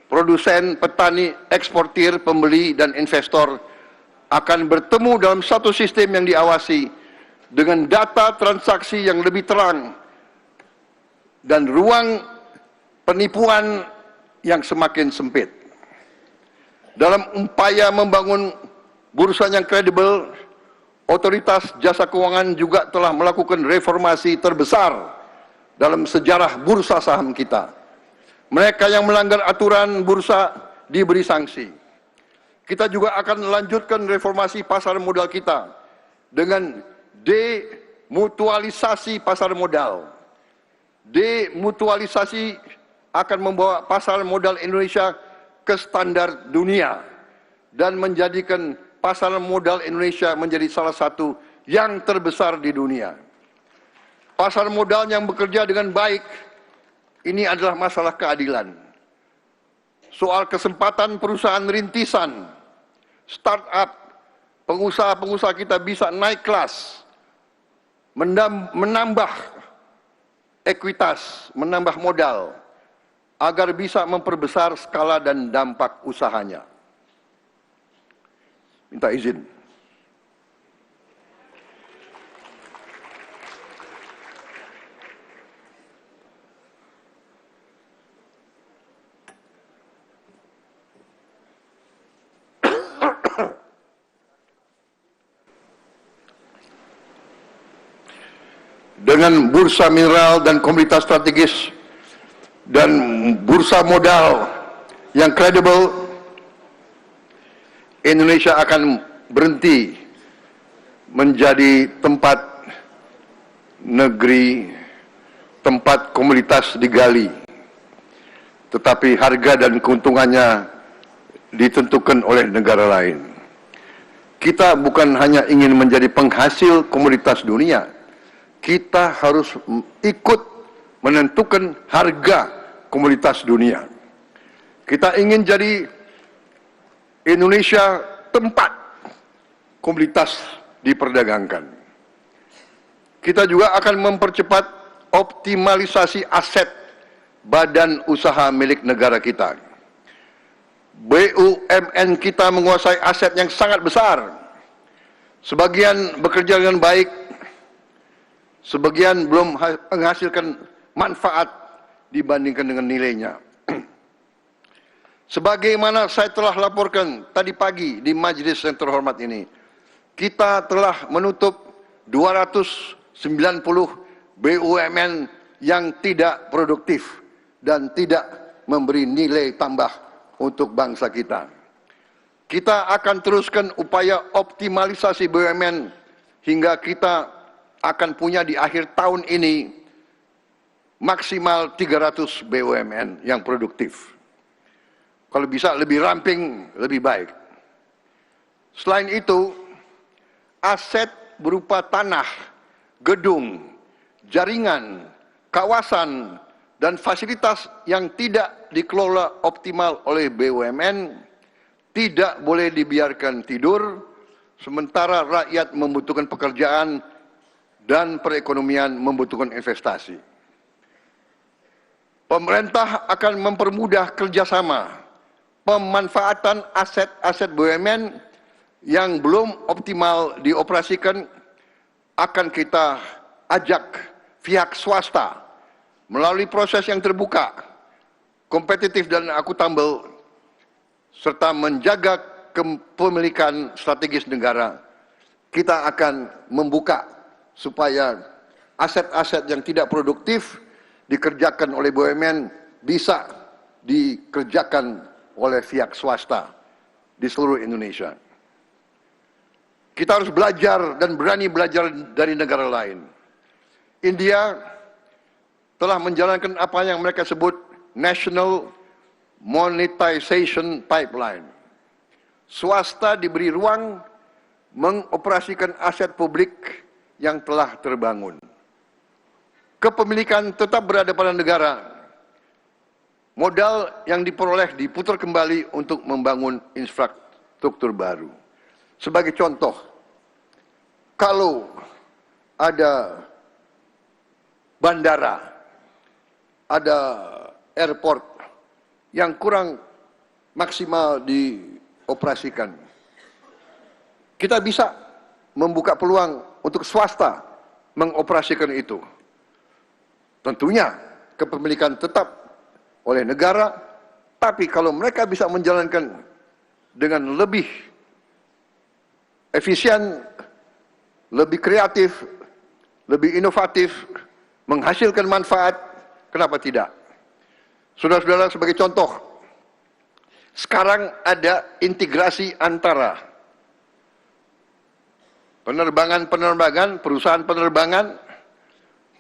Produsen, petani, eksportir, pembeli, dan investor akan bertemu dalam satu sistem yang diawasi dengan data transaksi yang lebih terang dan ruang penipuan yang semakin sempit. Dalam upaya membangun bursa yang kredibel, otoritas jasa keuangan juga telah melakukan reformasi terbesar dalam sejarah bursa saham kita. Mereka yang melanggar aturan bursa diberi sanksi. Kita juga akan melanjutkan reformasi pasar modal kita dengan demutualisasi pasar modal. Demutualisasi akan membawa pasar modal Indonesia ke standar dunia dan menjadikan pasar modal Indonesia menjadi salah satu yang terbesar di dunia. Pasar modal yang bekerja dengan baik ini adalah masalah keadilan. Soal kesempatan perusahaan rintisan, startup, pengusaha-pengusaha kita bisa naik kelas, menambah ekuitas, menambah modal, agar bisa memperbesar skala dan dampak usahanya. Minta izin. Dengan bursa mineral dan komoditas strategis dan bursa modal yang kredibel, Indonesia akan berhenti menjadi tempat negeri, tempat komoditas digali, tetapi harga dan keuntungannya ditentukan oleh negara lain. Kita bukan hanya ingin menjadi penghasil komoditas dunia, kita harus ikut menentukan harga komoditas dunia. Kita ingin jadi Indonesia tempat komoditas diperdagangkan. Kita juga akan mempercepat optimalisasi aset badan usaha milik negara kita. BUMN kita menguasai aset yang sangat besar. Sebagian bekerja dengan baik, sebagian belum menghasilkan manfaat dibandingkan dengan nilainya. Sebagaimana saya telah laporkan tadi pagi di majelis yang terhormat ini, kita telah menutup 290 BUMN yang tidak produktif dan tidak memberi nilai tambah untuk bangsa kita. Kita akan teruskan upaya optimalisasi BUMN hingga kita akan punya di akhir tahun ini maksimal 300 BUMN yang produktif. Kalau bisa lebih ramping, lebih baik. Selain itu, aset berupa tanah, gedung, jaringan, kawasan, dan fasilitas yang tidak dikelola optimal oleh BUMN tidak boleh dibiarkan tidur, sementara rakyat membutuhkan pekerjaan dan perekonomian membutuhkan investasi. Pemerintah akan mempermudah kerjasama pemanfaatan aset-aset BUMN yang belum optimal dioperasikan. Akan kita ajak pihak swasta melalui proses yang terbuka, kompetitif dan akuntabel, serta menjaga kepemilikan strategis negara, kita akan membuka supaya aset-aset yang tidak produktif dikerjakan oleh BUMN bisa dikerjakan oleh pihak swasta di seluruh Indonesia. Kita harus belajar dan berani belajar dari negara lain. India telah menjalankan apa yang mereka sebut National Monetization Pipeline. Swasta diberi ruang mengoperasikan aset publik yang telah terbangun. Kepemilikan tetap berada pada negara. Modal yang diperoleh diputar kembali untuk membangun infrastruktur baru. Sebagai contoh, kalau ada bandara, ada airport yang kurang maksimal dioperasikan, kita bisa membuka peluang untuk swasta mengoperasikan itu. Tentunya kepemilikan tetap oleh negara, tapi kalau mereka bisa menjalankan dengan lebih efisien, lebih kreatif, lebih inovatif, menghasilkan manfaat, kenapa tidak? Saudara-saudara, sebagai contoh, sekarang ada integrasi antara penerbangan, perusahaan penerbangan,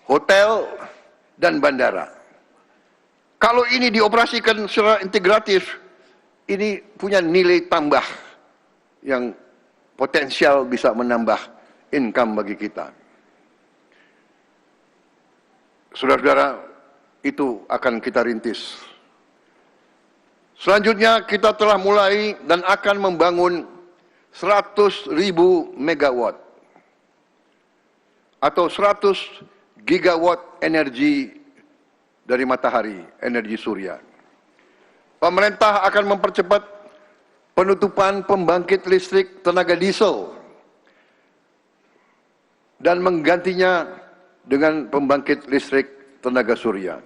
hotel, dan bandara. Kalau ini dioperasikan secara integratif, ini punya nilai tambah yang potensial bisa menambah income bagi kita. Saudara-saudara, itu akan kita rintis. Selanjutnya kita telah mulai dan akan membangun 100.000 megawatt atau 100 gigawatt energi dari matahari, energi surya. Pemerintah akan mempercepat penutupan pembangkit listrik tenaga diesel dan menggantinya dengan pembangkit listrik tenaga surya.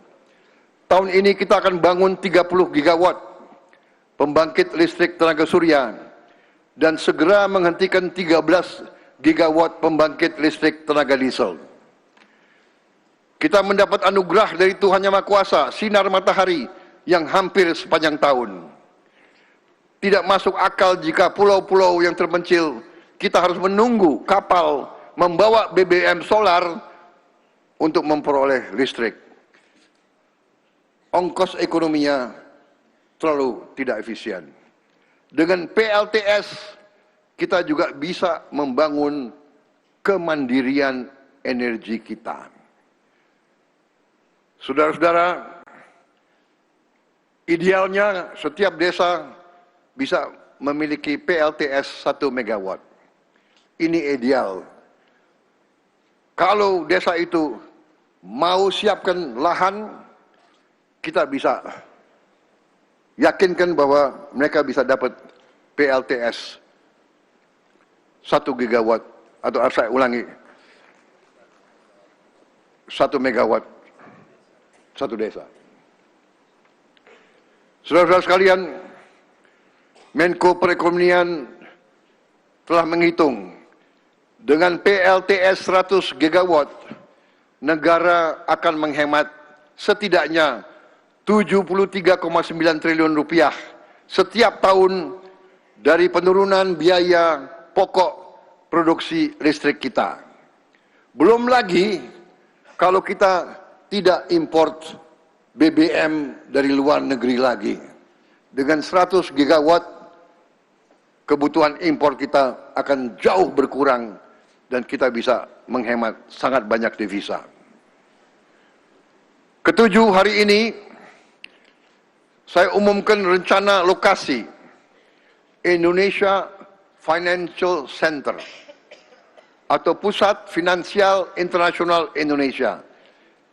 Tahun ini kita akan bangun 30 gigawatt pembangkit listrik tenaga surya dan segera menghentikan 13 gigawatt pembangkit listrik tenaga diesel. Kita mendapat anugerah dari Tuhan Yang Maha Kuasa, sinar matahari yang hampir sepanjang tahun. Tidak masuk akal jika pulau-pulau yang terpencil, kita harus menunggu kapal membawa BBM solar untuk memperoleh listrik. Ongkos ekonominya terlalu tidak efisien. Dengan PLTS, kita juga bisa membangun kemandirian energi kita. Saudara-saudara, idealnya setiap desa bisa memiliki PLTS 1 megawatt. Ini ideal. Kalau desa itu mau siapkan lahan, kita bisa yakinkan bahwa mereka bisa dapat PLTS 1 gigawatt, atau saya ulangi, 1 megawatt satu desa. Saudara-saudara sekalian, Menko Perekonomian telah menghitung dengan PLTS 100 gigawatt, negara akan menghemat setidaknya 73,9 triliun rupiah setiap tahun dari penurunan biaya pokok produksi listrik kita. Belum lagi kalau kita tidak import BBM dari luar negeri lagi. Dengan 100 gigawatt, kebutuhan impor kita akan jauh berkurang dan kita bisa menghemat sangat banyak devisa. Ketujuh, hari ini saya umumkan rencana lokasi Indonesia Financial Center atau Pusat Finansial Internasional Indonesia,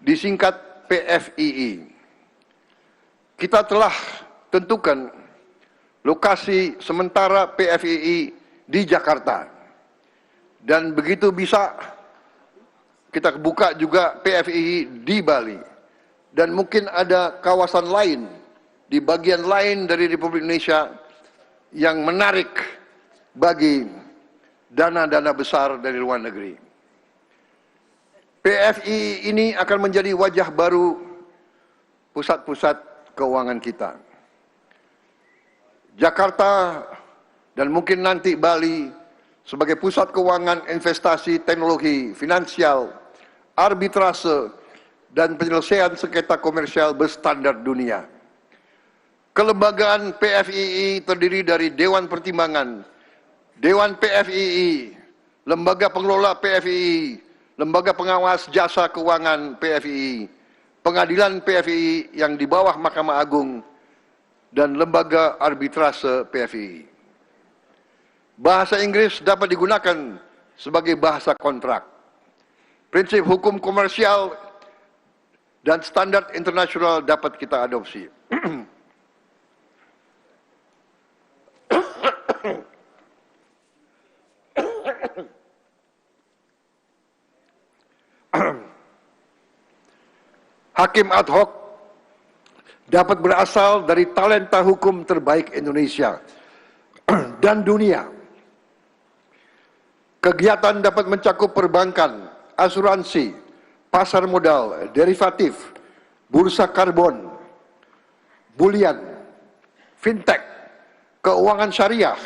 disingkat PFII. Kita telah tentukan lokasi sementara PFII di Jakarta. Dan begitu bisa kita buka juga PFII di Bali. dan mungkin ada kawasan lain di bagian lain dari Republik Indonesia yang menarik bagi dana-dana besar dari luar negeri. PFII ini akan menjadi wajah baru pusat-pusat keuangan kita. Jakarta dan mungkin nanti Bali sebagai pusat keuangan, investasi, teknologi, finansial, arbitrase, dan penyelesaian sengketa komersial berstandar dunia. Kelembagaan PFII terdiri dari Dewan Pertimbangan, Dewan PFII, Lembaga Pengelola PFII, Lembaga Pengawas Jasa Keuangan PFII, Pengadilan PFII yang di bawah Mahkamah Agung, dan Lembaga Arbitrase PFII. Bahasa Inggris dapat digunakan sebagai bahasa kontrak. Prinsip hukum komersial dan standar internasional dapat kita adopsi. Hakim ad hoc dapat berasal dari talenta hukum terbaik Indonesia dan dunia. Kegiatan dapat mencakup perbankan, asuransi, pasar modal, derivatif, bursa karbon, bulian, fintech, keuangan syariah,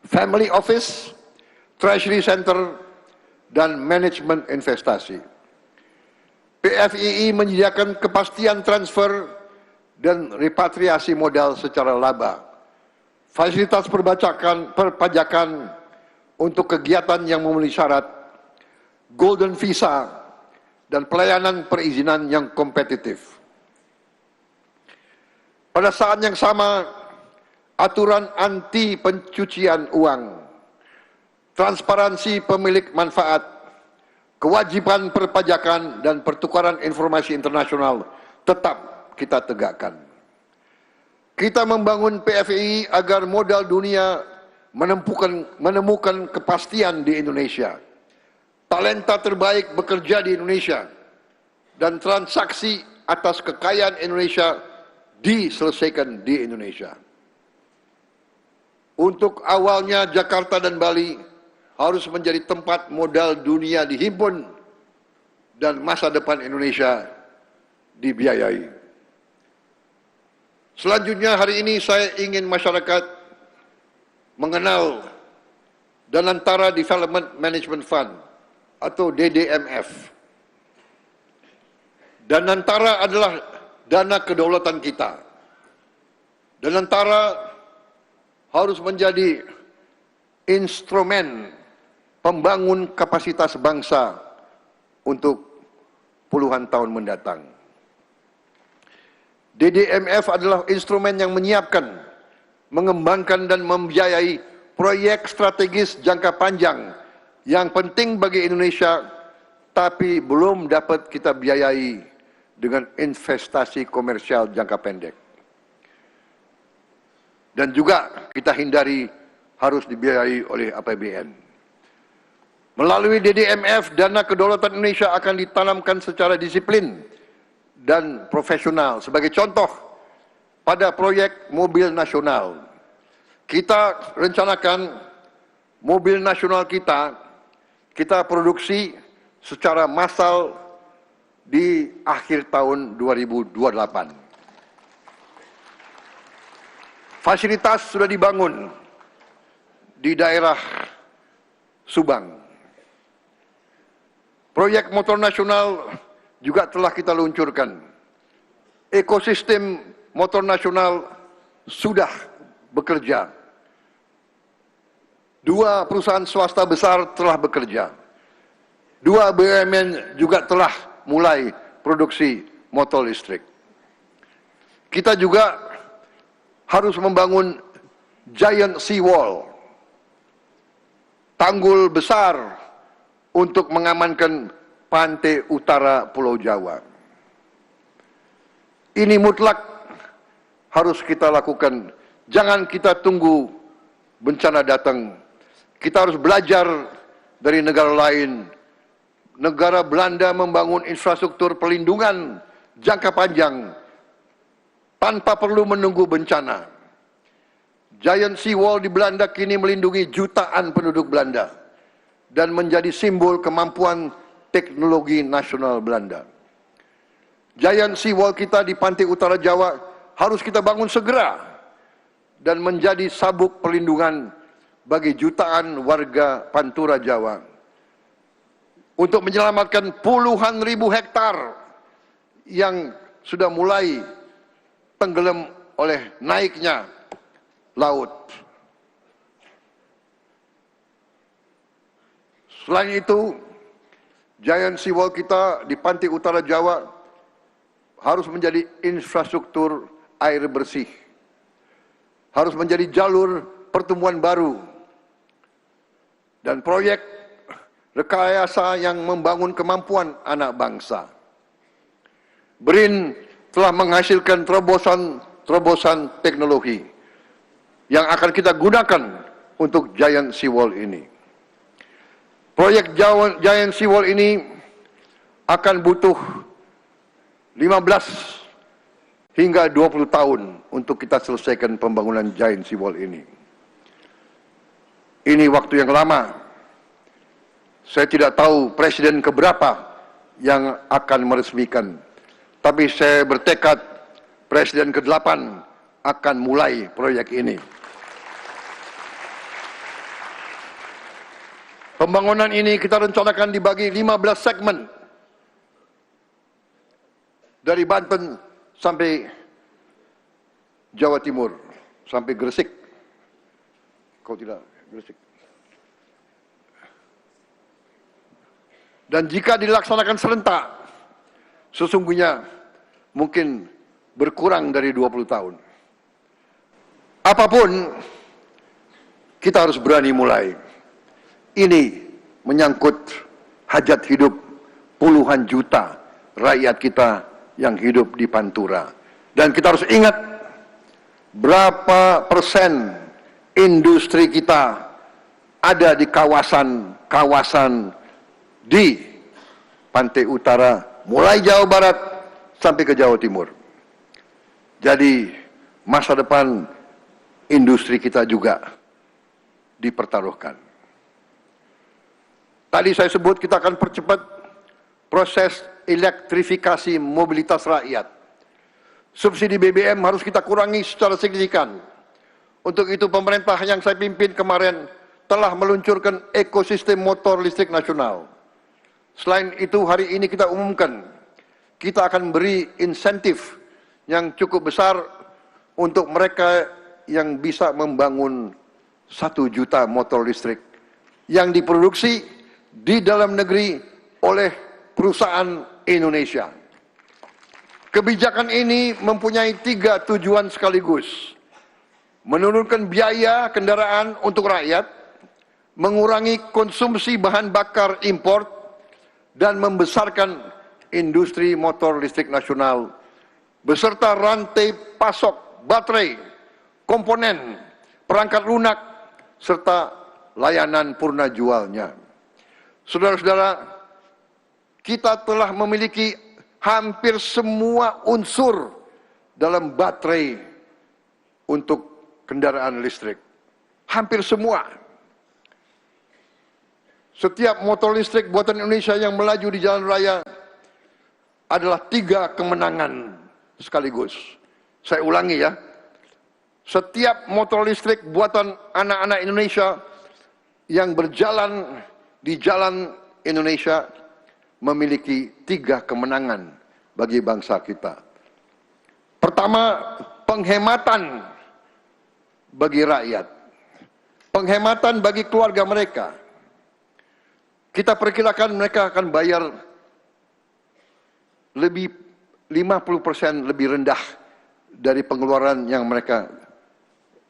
family office, treasury center, dan manajemen investasi. PFII menyediakan kepastian transfer dan repatriasi modal secara laba, fasilitas perpajakan untuk kegiatan yang memenuhi syarat, golden visa, dan pelayanan perizinan yang kompetitif. Pada saat yang sama, aturan anti pencucian uang, transparansi pemilik manfaat, kewajiban perpajakan dan pertukaran informasi internasional tetap kita tegakkan. Kita membangun PFII agar modal dunia menemukan kepastian di Indonesia. Talenta terbaik bekerja di Indonesia dan transaksi atas kekayaan Indonesia diselesaikan di Indonesia. Untuk awalnya Jakarta dan Bali harus menjadi tempat modal dunia dihimpun dan masa depan Indonesia dibiayai. Selanjutnya hari ini saya ingin masyarakat mengenal Danantara Development Management Fund atau DDMF. Danantara adalah dana kedaulatan kita. Danantara harus menjadi instrumen pembangun kapasitas bangsa untuk puluhan tahun mendatang. DDMF adalah instrumen yang menyiapkan, mengembangkan dan membiayai proyek strategis jangka panjang yang penting bagi Indonesia, tapi belum dapat kita biayai dengan investasi komersial jangka pendek. Dan juga kita hindari harus dibiayai oleh APBN. Melalui DDMF, dana kedaulatan Indonesia akan ditanamkan secara disiplin dan profesional. Sebagai contoh, pada proyek mobil nasional, kita rencanakan mobil nasional kita produksi secara massal di akhir tahun 2028. Fasilitas sudah dibangun di daerah Subang. Proyek motor nasional juga telah kita luncurkan. Ekosistem motor nasional sudah bekerja. 2 perusahaan swasta besar telah bekerja. 2 BUMN juga telah mulai produksi motor listrik. Kita juga harus membangun giant seawall, tanggul besar untuk mengamankan pantai utara Pulau Jawa. Ini mutlak harus kita lakukan. Jangan kita tunggu bencana datang. Kita harus belajar dari negara lain. Negara Belanda membangun infrastruktur pelindungan jangka panjang tanpa perlu menunggu bencana. Giant Sea Wall di Belanda kini melindungi jutaan penduduk Belanda dan menjadi simbol kemampuan teknologi nasional Belanda. Giant Sea Wall kita di pantai utara Jawa harus kita bangun segera dan menjadi sabuk perlindungan bagi jutaan warga Pantura Jawa untuk menyelamatkan puluhan ribu hektar yang sudah mulai tenggelam oleh naiknya laut. Selain itu, Giant Sea Wall kita di pantai utara Jawa harus menjadi infrastruktur air bersih, harus menjadi jalur pertumbuhan baru, dan proyek rekayasa yang membangun kemampuan anak bangsa. BRIN telah menghasilkan terobosan teknologi yang akan kita gunakan untuk Giant Sea Wall ini. Proyek Giant Sea Wall ini akan butuh 15 hingga 20 tahun untuk kita selesaikan pembangunan Giant Sea Wall ini. Ini waktu yang lama. Saya tidak tahu presiden keberapa yang akan meresmikan. Tapi saya bertekad presiden ke-8 akan mulai proyek ini. Pembangunan ini kita rencanakan dibagi 15 segmen. Dari Banten sampai Jawa Timur, sampai Gresik. Kalau tidak, Gresik. Dan jika dilaksanakan serentak, sesungguhnya mungkin berkurang dari 20 tahun. Apapun, kita harus berani mulai. Ini menyangkut hajat hidup puluhan juta rakyat kita yang hidup di Pantura. Dan kita harus ingat berapa persen industri kita ada di kawasan-kawasan di pantai utara, mulai Jawa Barat sampai ke Jawa Timur. Jadi masa depan industri kita juga dipertaruhkan. Tadi saya sebut kita akan percepat proses elektrifikasi mobilitas rakyat. Subsidi BBM harus kita kurangi secara signifikan. Untuk itu pemerintah yang saya pimpin kemarin telah meluncurkan ekosistem motor listrik nasional. Selain itu hari ini kita umumkan, kita akan beri insentif yang cukup besar untuk mereka yang bisa membangun 1 juta motor listrik yang diproduksi di dalam negeri oleh perusahaan Indonesia. Kebijakan ini mempunyai 3 tujuan sekaligus. Menurunkan biaya kendaraan untuk rakyat, mengurangi konsumsi bahan bakar import, dan membesarkan industri motor listrik nasional beserta rantai pasok baterai, komponen, perangkat lunak, serta layanan purna jualnya. Saudara-saudara, kita telah memiliki hampir semua unsur dalam baterai untuk kendaraan listrik. Hampir semua. Setiap motor listrik buatan Indonesia yang melaju di jalan raya adalah 3 kemenangan sekaligus. Saya ulangi ya. Setiap motor listrik buatan anak-anak Indonesia yang berjalan di jalan Indonesia memiliki 3 kemenangan bagi bangsa kita. Pertama, penghematan bagi rakyat. Penghematan bagi keluarga mereka. Kita perkirakan mereka akan bayar lebih 50% lebih rendah dari pengeluaran yang mereka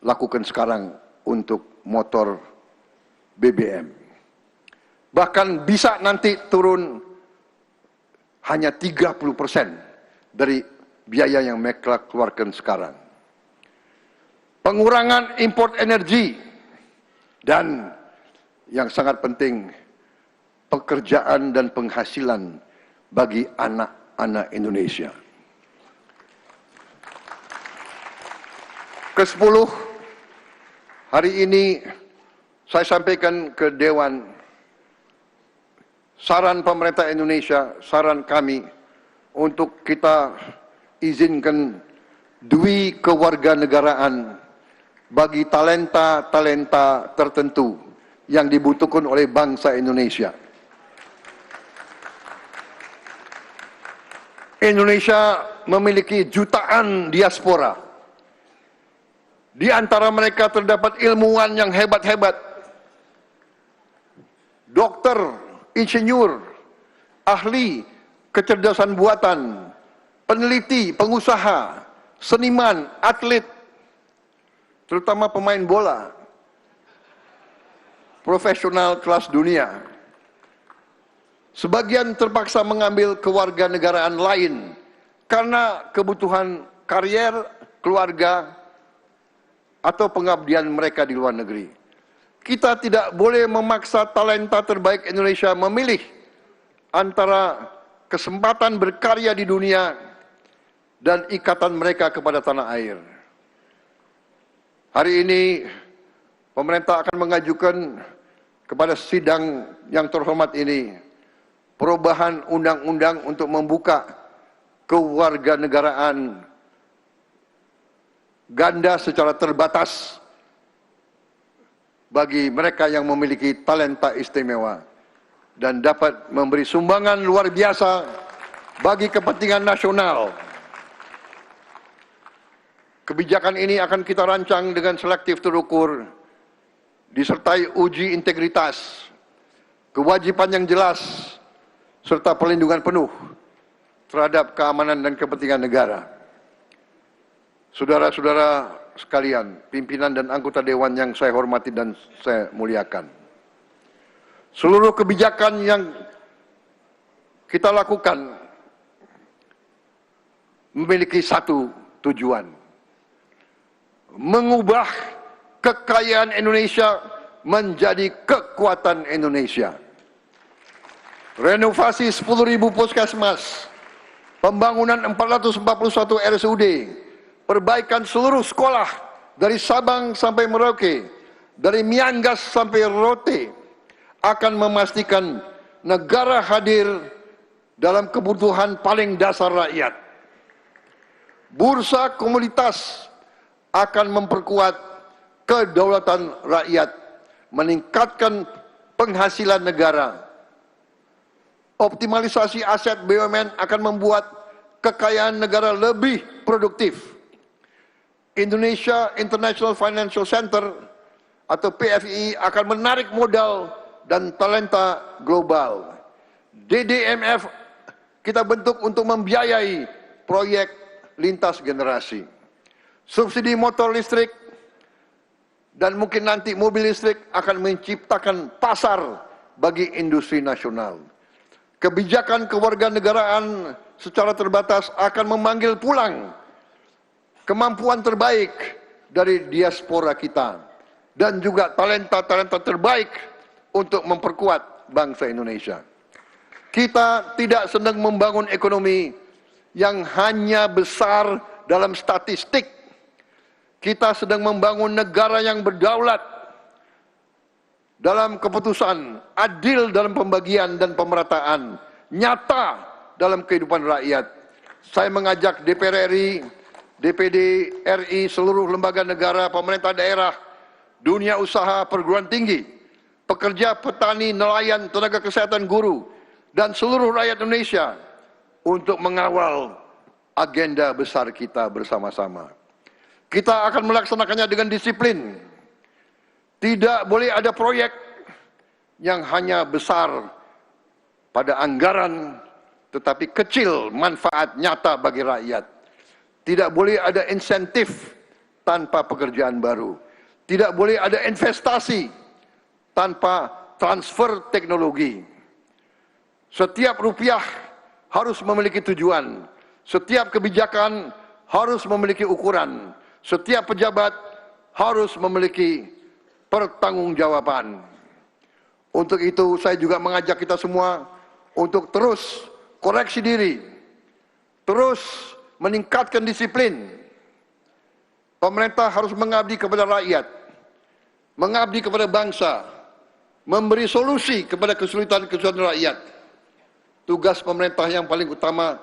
lakukan sekarang untuk motor BBM. Bahkan bisa nanti turun hanya 30% dari biaya yang mereka keluarkan sekarang. Pengurangan import energi dan yang sangat penting, pekerjaan dan penghasilan bagi anak-anak Indonesia. ke-10 hari ini saya sampaikan ke Dewan saran pemerintah Indonesia, saran kami untuk kita izinkan dui kewarganegaraan bagi talenta-talenta tertentu yang dibutuhkan oleh bangsa Indonesia. Indonesia memiliki jutaan diaspora. Di antara mereka terdapat ilmuwan yang hebat-hebat, dokter, insinyur, ahli kecerdasan buatan, peneliti, pengusaha, seniman, atlet, terutama pemain bola, profesional kelas dunia. Sebagian terpaksa mengambil kewarganegaraan lain karena kebutuhan karier, keluarga, atau pengabdian mereka di luar negeri. Kita tidak boleh memaksa talenta terbaik Indonesia memilih antara kesempatan berkarya di dunia dan ikatan mereka kepada tanah air. Hari ini pemerintah akan mengajukan kepada sidang yang terhormat ini perubahan undang-undang untuk membuka kewarganegaraan ganda secara terbatas bagi mereka yang memiliki talenta istimewa dan dapat memberi sumbangan luar biasa bagi kepentingan nasional. Kebijakan ini akan kita rancang dengan selektif terukur, disertai uji integritas, kewajiban yang jelas, serta perlindungan penuh terhadap keamanan dan kepentingan negara. Saudara-saudara sekalian, pimpinan dan anggota dewan yang saya hormati dan saya muliakan. Seluruh kebijakan yang kita lakukan memiliki satu tujuan: mengubah kekayaan Indonesia menjadi kekuatan Indonesia. Renovasi 10.000 puskesmas, pembangunan 441 RSUD, perbaikan seluruh sekolah dari Sabang sampai Merauke, dari Miangas sampai Rote, akan memastikan negara hadir dalam kebutuhan paling dasar rakyat. Bursa komoditas akan memperkuat kedaulatan rakyat, meningkatkan penghasilan negara. Optimalisasi aset BUMN akan membuat kekayaan negara lebih produktif. Indonesia International Financial Center atau PFI akan menarik modal dan talenta global. DDMF kita bentuk untuk membiayai proyek lintas generasi. Subsidi motor listrik dan mungkin nanti mobil listrik akan menciptakan pasar bagi industri nasional. Kebijakan kewarganegaraan secara terbatas akan memanggil pulang kemampuan terbaik dari diaspora kita dan juga talenta-talenta terbaik untuk memperkuat bangsa Indonesia. Kita tidak sedang membangun ekonomi yang hanya besar dalam statistik. Kita sedang membangun negara yang berdaulat dalam keputusan, adil dalam pembagian dan pemerataan, nyata dalam kehidupan rakyat. Saya mengajak DPR RI, DPD RI, seluruh lembaga negara, pemerintah daerah, dunia usaha, perguruan tinggi, pekerja, petani, nelayan, tenaga kesehatan, guru, dan seluruh rakyat Indonesia untuk mengawal agenda besar kita bersama-sama. Kita akan melaksanakannya dengan disiplin. Tidak boleh ada proyek yang hanya besar pada anggaran tetapi kecil manfaat nyata bagi rakyat. Tidak boleh ada insentif tanpa pekerjaan baru. Tidak boleh ada investasi tanpa transfer teknologi. Setiap rupiah harus memiliki tujuan. Setiap kebijakan harus memiliki ukuran. Setiap pejabat harus memiliki pertanggungjawaban. Untuk itu saya juga mengajak kita semua untuk terus koreksi diri, terus meningkatkan disiplin, Pemerintah harus mengabdi kepada rakyat, mengabdi kepada bangsa, memberi solusi kepada kesulitan-kesulitan rakyat. Tugas pemerintah yang paling utama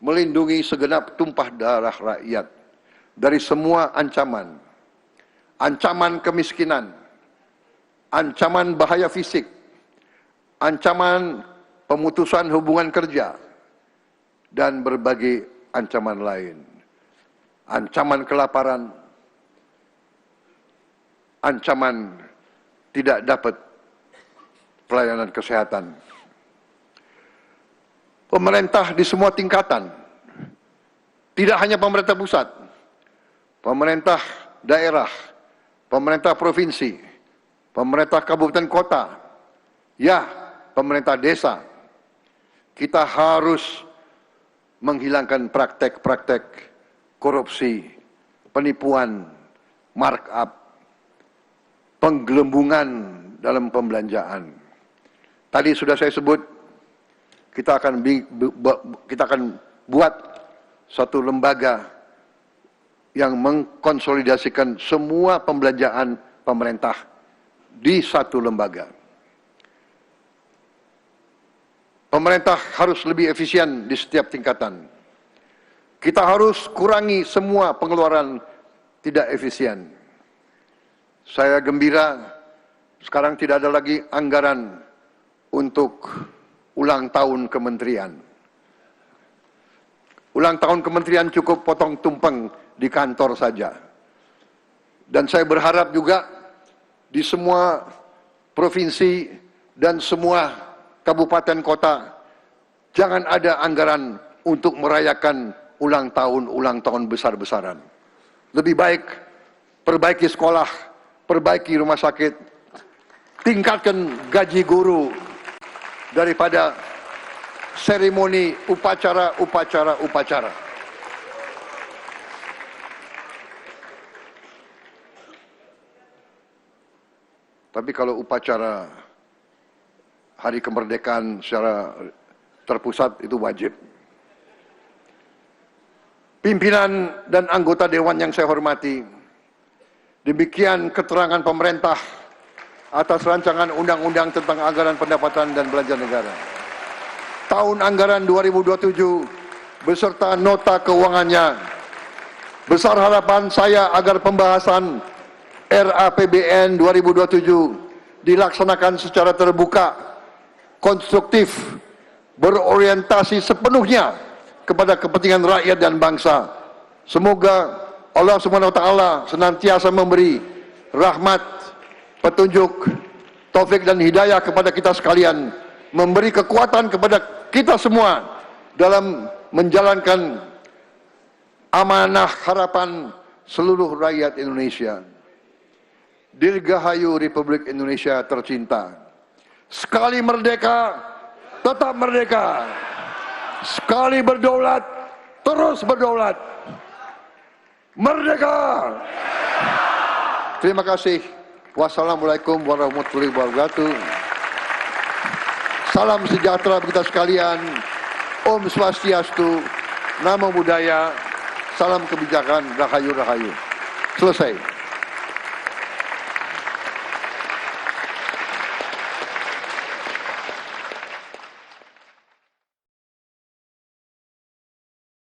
melindungi segenap tumpah darah rakyat dari semua ancaman. Ancaman kemiskinan, ancaman bahaya fisik, ancaman pemutusan hubungan kerja, dan berbagai ancaman lain. Ancaman kelaparan, ancaman tidak dapat pelayanan kesehatan. Pemerintah di semua tingkatan, tidak hanya pemerintah pusat, pemerintah daerah, pemerintah provinsi, pemerintah kabupaten kota, ya, pemerintah desa, kita harus menghilangkan praktek-praktek korupsi, penipuan, markup, penggelembungan dalam pembelanjaan. Tadi sudah saya sebut, kita akan buat satu lembaga yang mengkonsolidasikan semua pembelanjaan pemerintah di satu lembaga. Pemerintah harus lebih efisien di setiap tingkatan. Kita harus kurangi semua pengeluaran tidak efisien. Saya gembira sekarang tidak ada lagi anggaran untuk ulang tahun kementerian. Ulang tahun kementerian cukup potong tumpeng di kantor saja. Dan saya berharap juga di semua provinsi dan semua kabupaten kota jangan ada anggaran untuk merayakan ulang tahun besar-besaran. Lebih baik perbaiki sekolah, perbaiki rumah sakit, tingkatkan gaji guru daripada seremoni upacara. Tapi kalau upacara hari kemerdekaan secara terpusat itu wajib. Pimpinan dan anggota dewan yang saya hormati, demikian keterangan pemerintah atas rancangan undang-undang tentang anggaran pendapatan dan belanja negara. Tahun anggaran 2027 beserta nota keuangannya. Besar harapan saya agar pembahasan RAPBN 2027 dilaksanakan secara terbuka, konstruktif, berorientasi sepenuhnya kepada kepentingan rakyat dan bangsa. Semoga Allah SWT senantiasa memberi rahmat, petunjuk, taufik dan hidayah kepada kita sekalian, memberi kekuatan kepada kita semua dalam menjalankan amanah harapan seluruh rakyat Indonesia. Dirgahayu Republik Indonesia tercinta. Sekali merdeka, tetap merdeka. Sekali berdaulat, terus berdaulat. Merdeka! Terima kasih. Wassalamualaikum warahmatullahi wabarakatuh. Salam sejahtera bagi kita sekalian. Om Swastiastu. Namo Buddhaya. Salam kebijakan. Rahayu, rahayu. Selesai.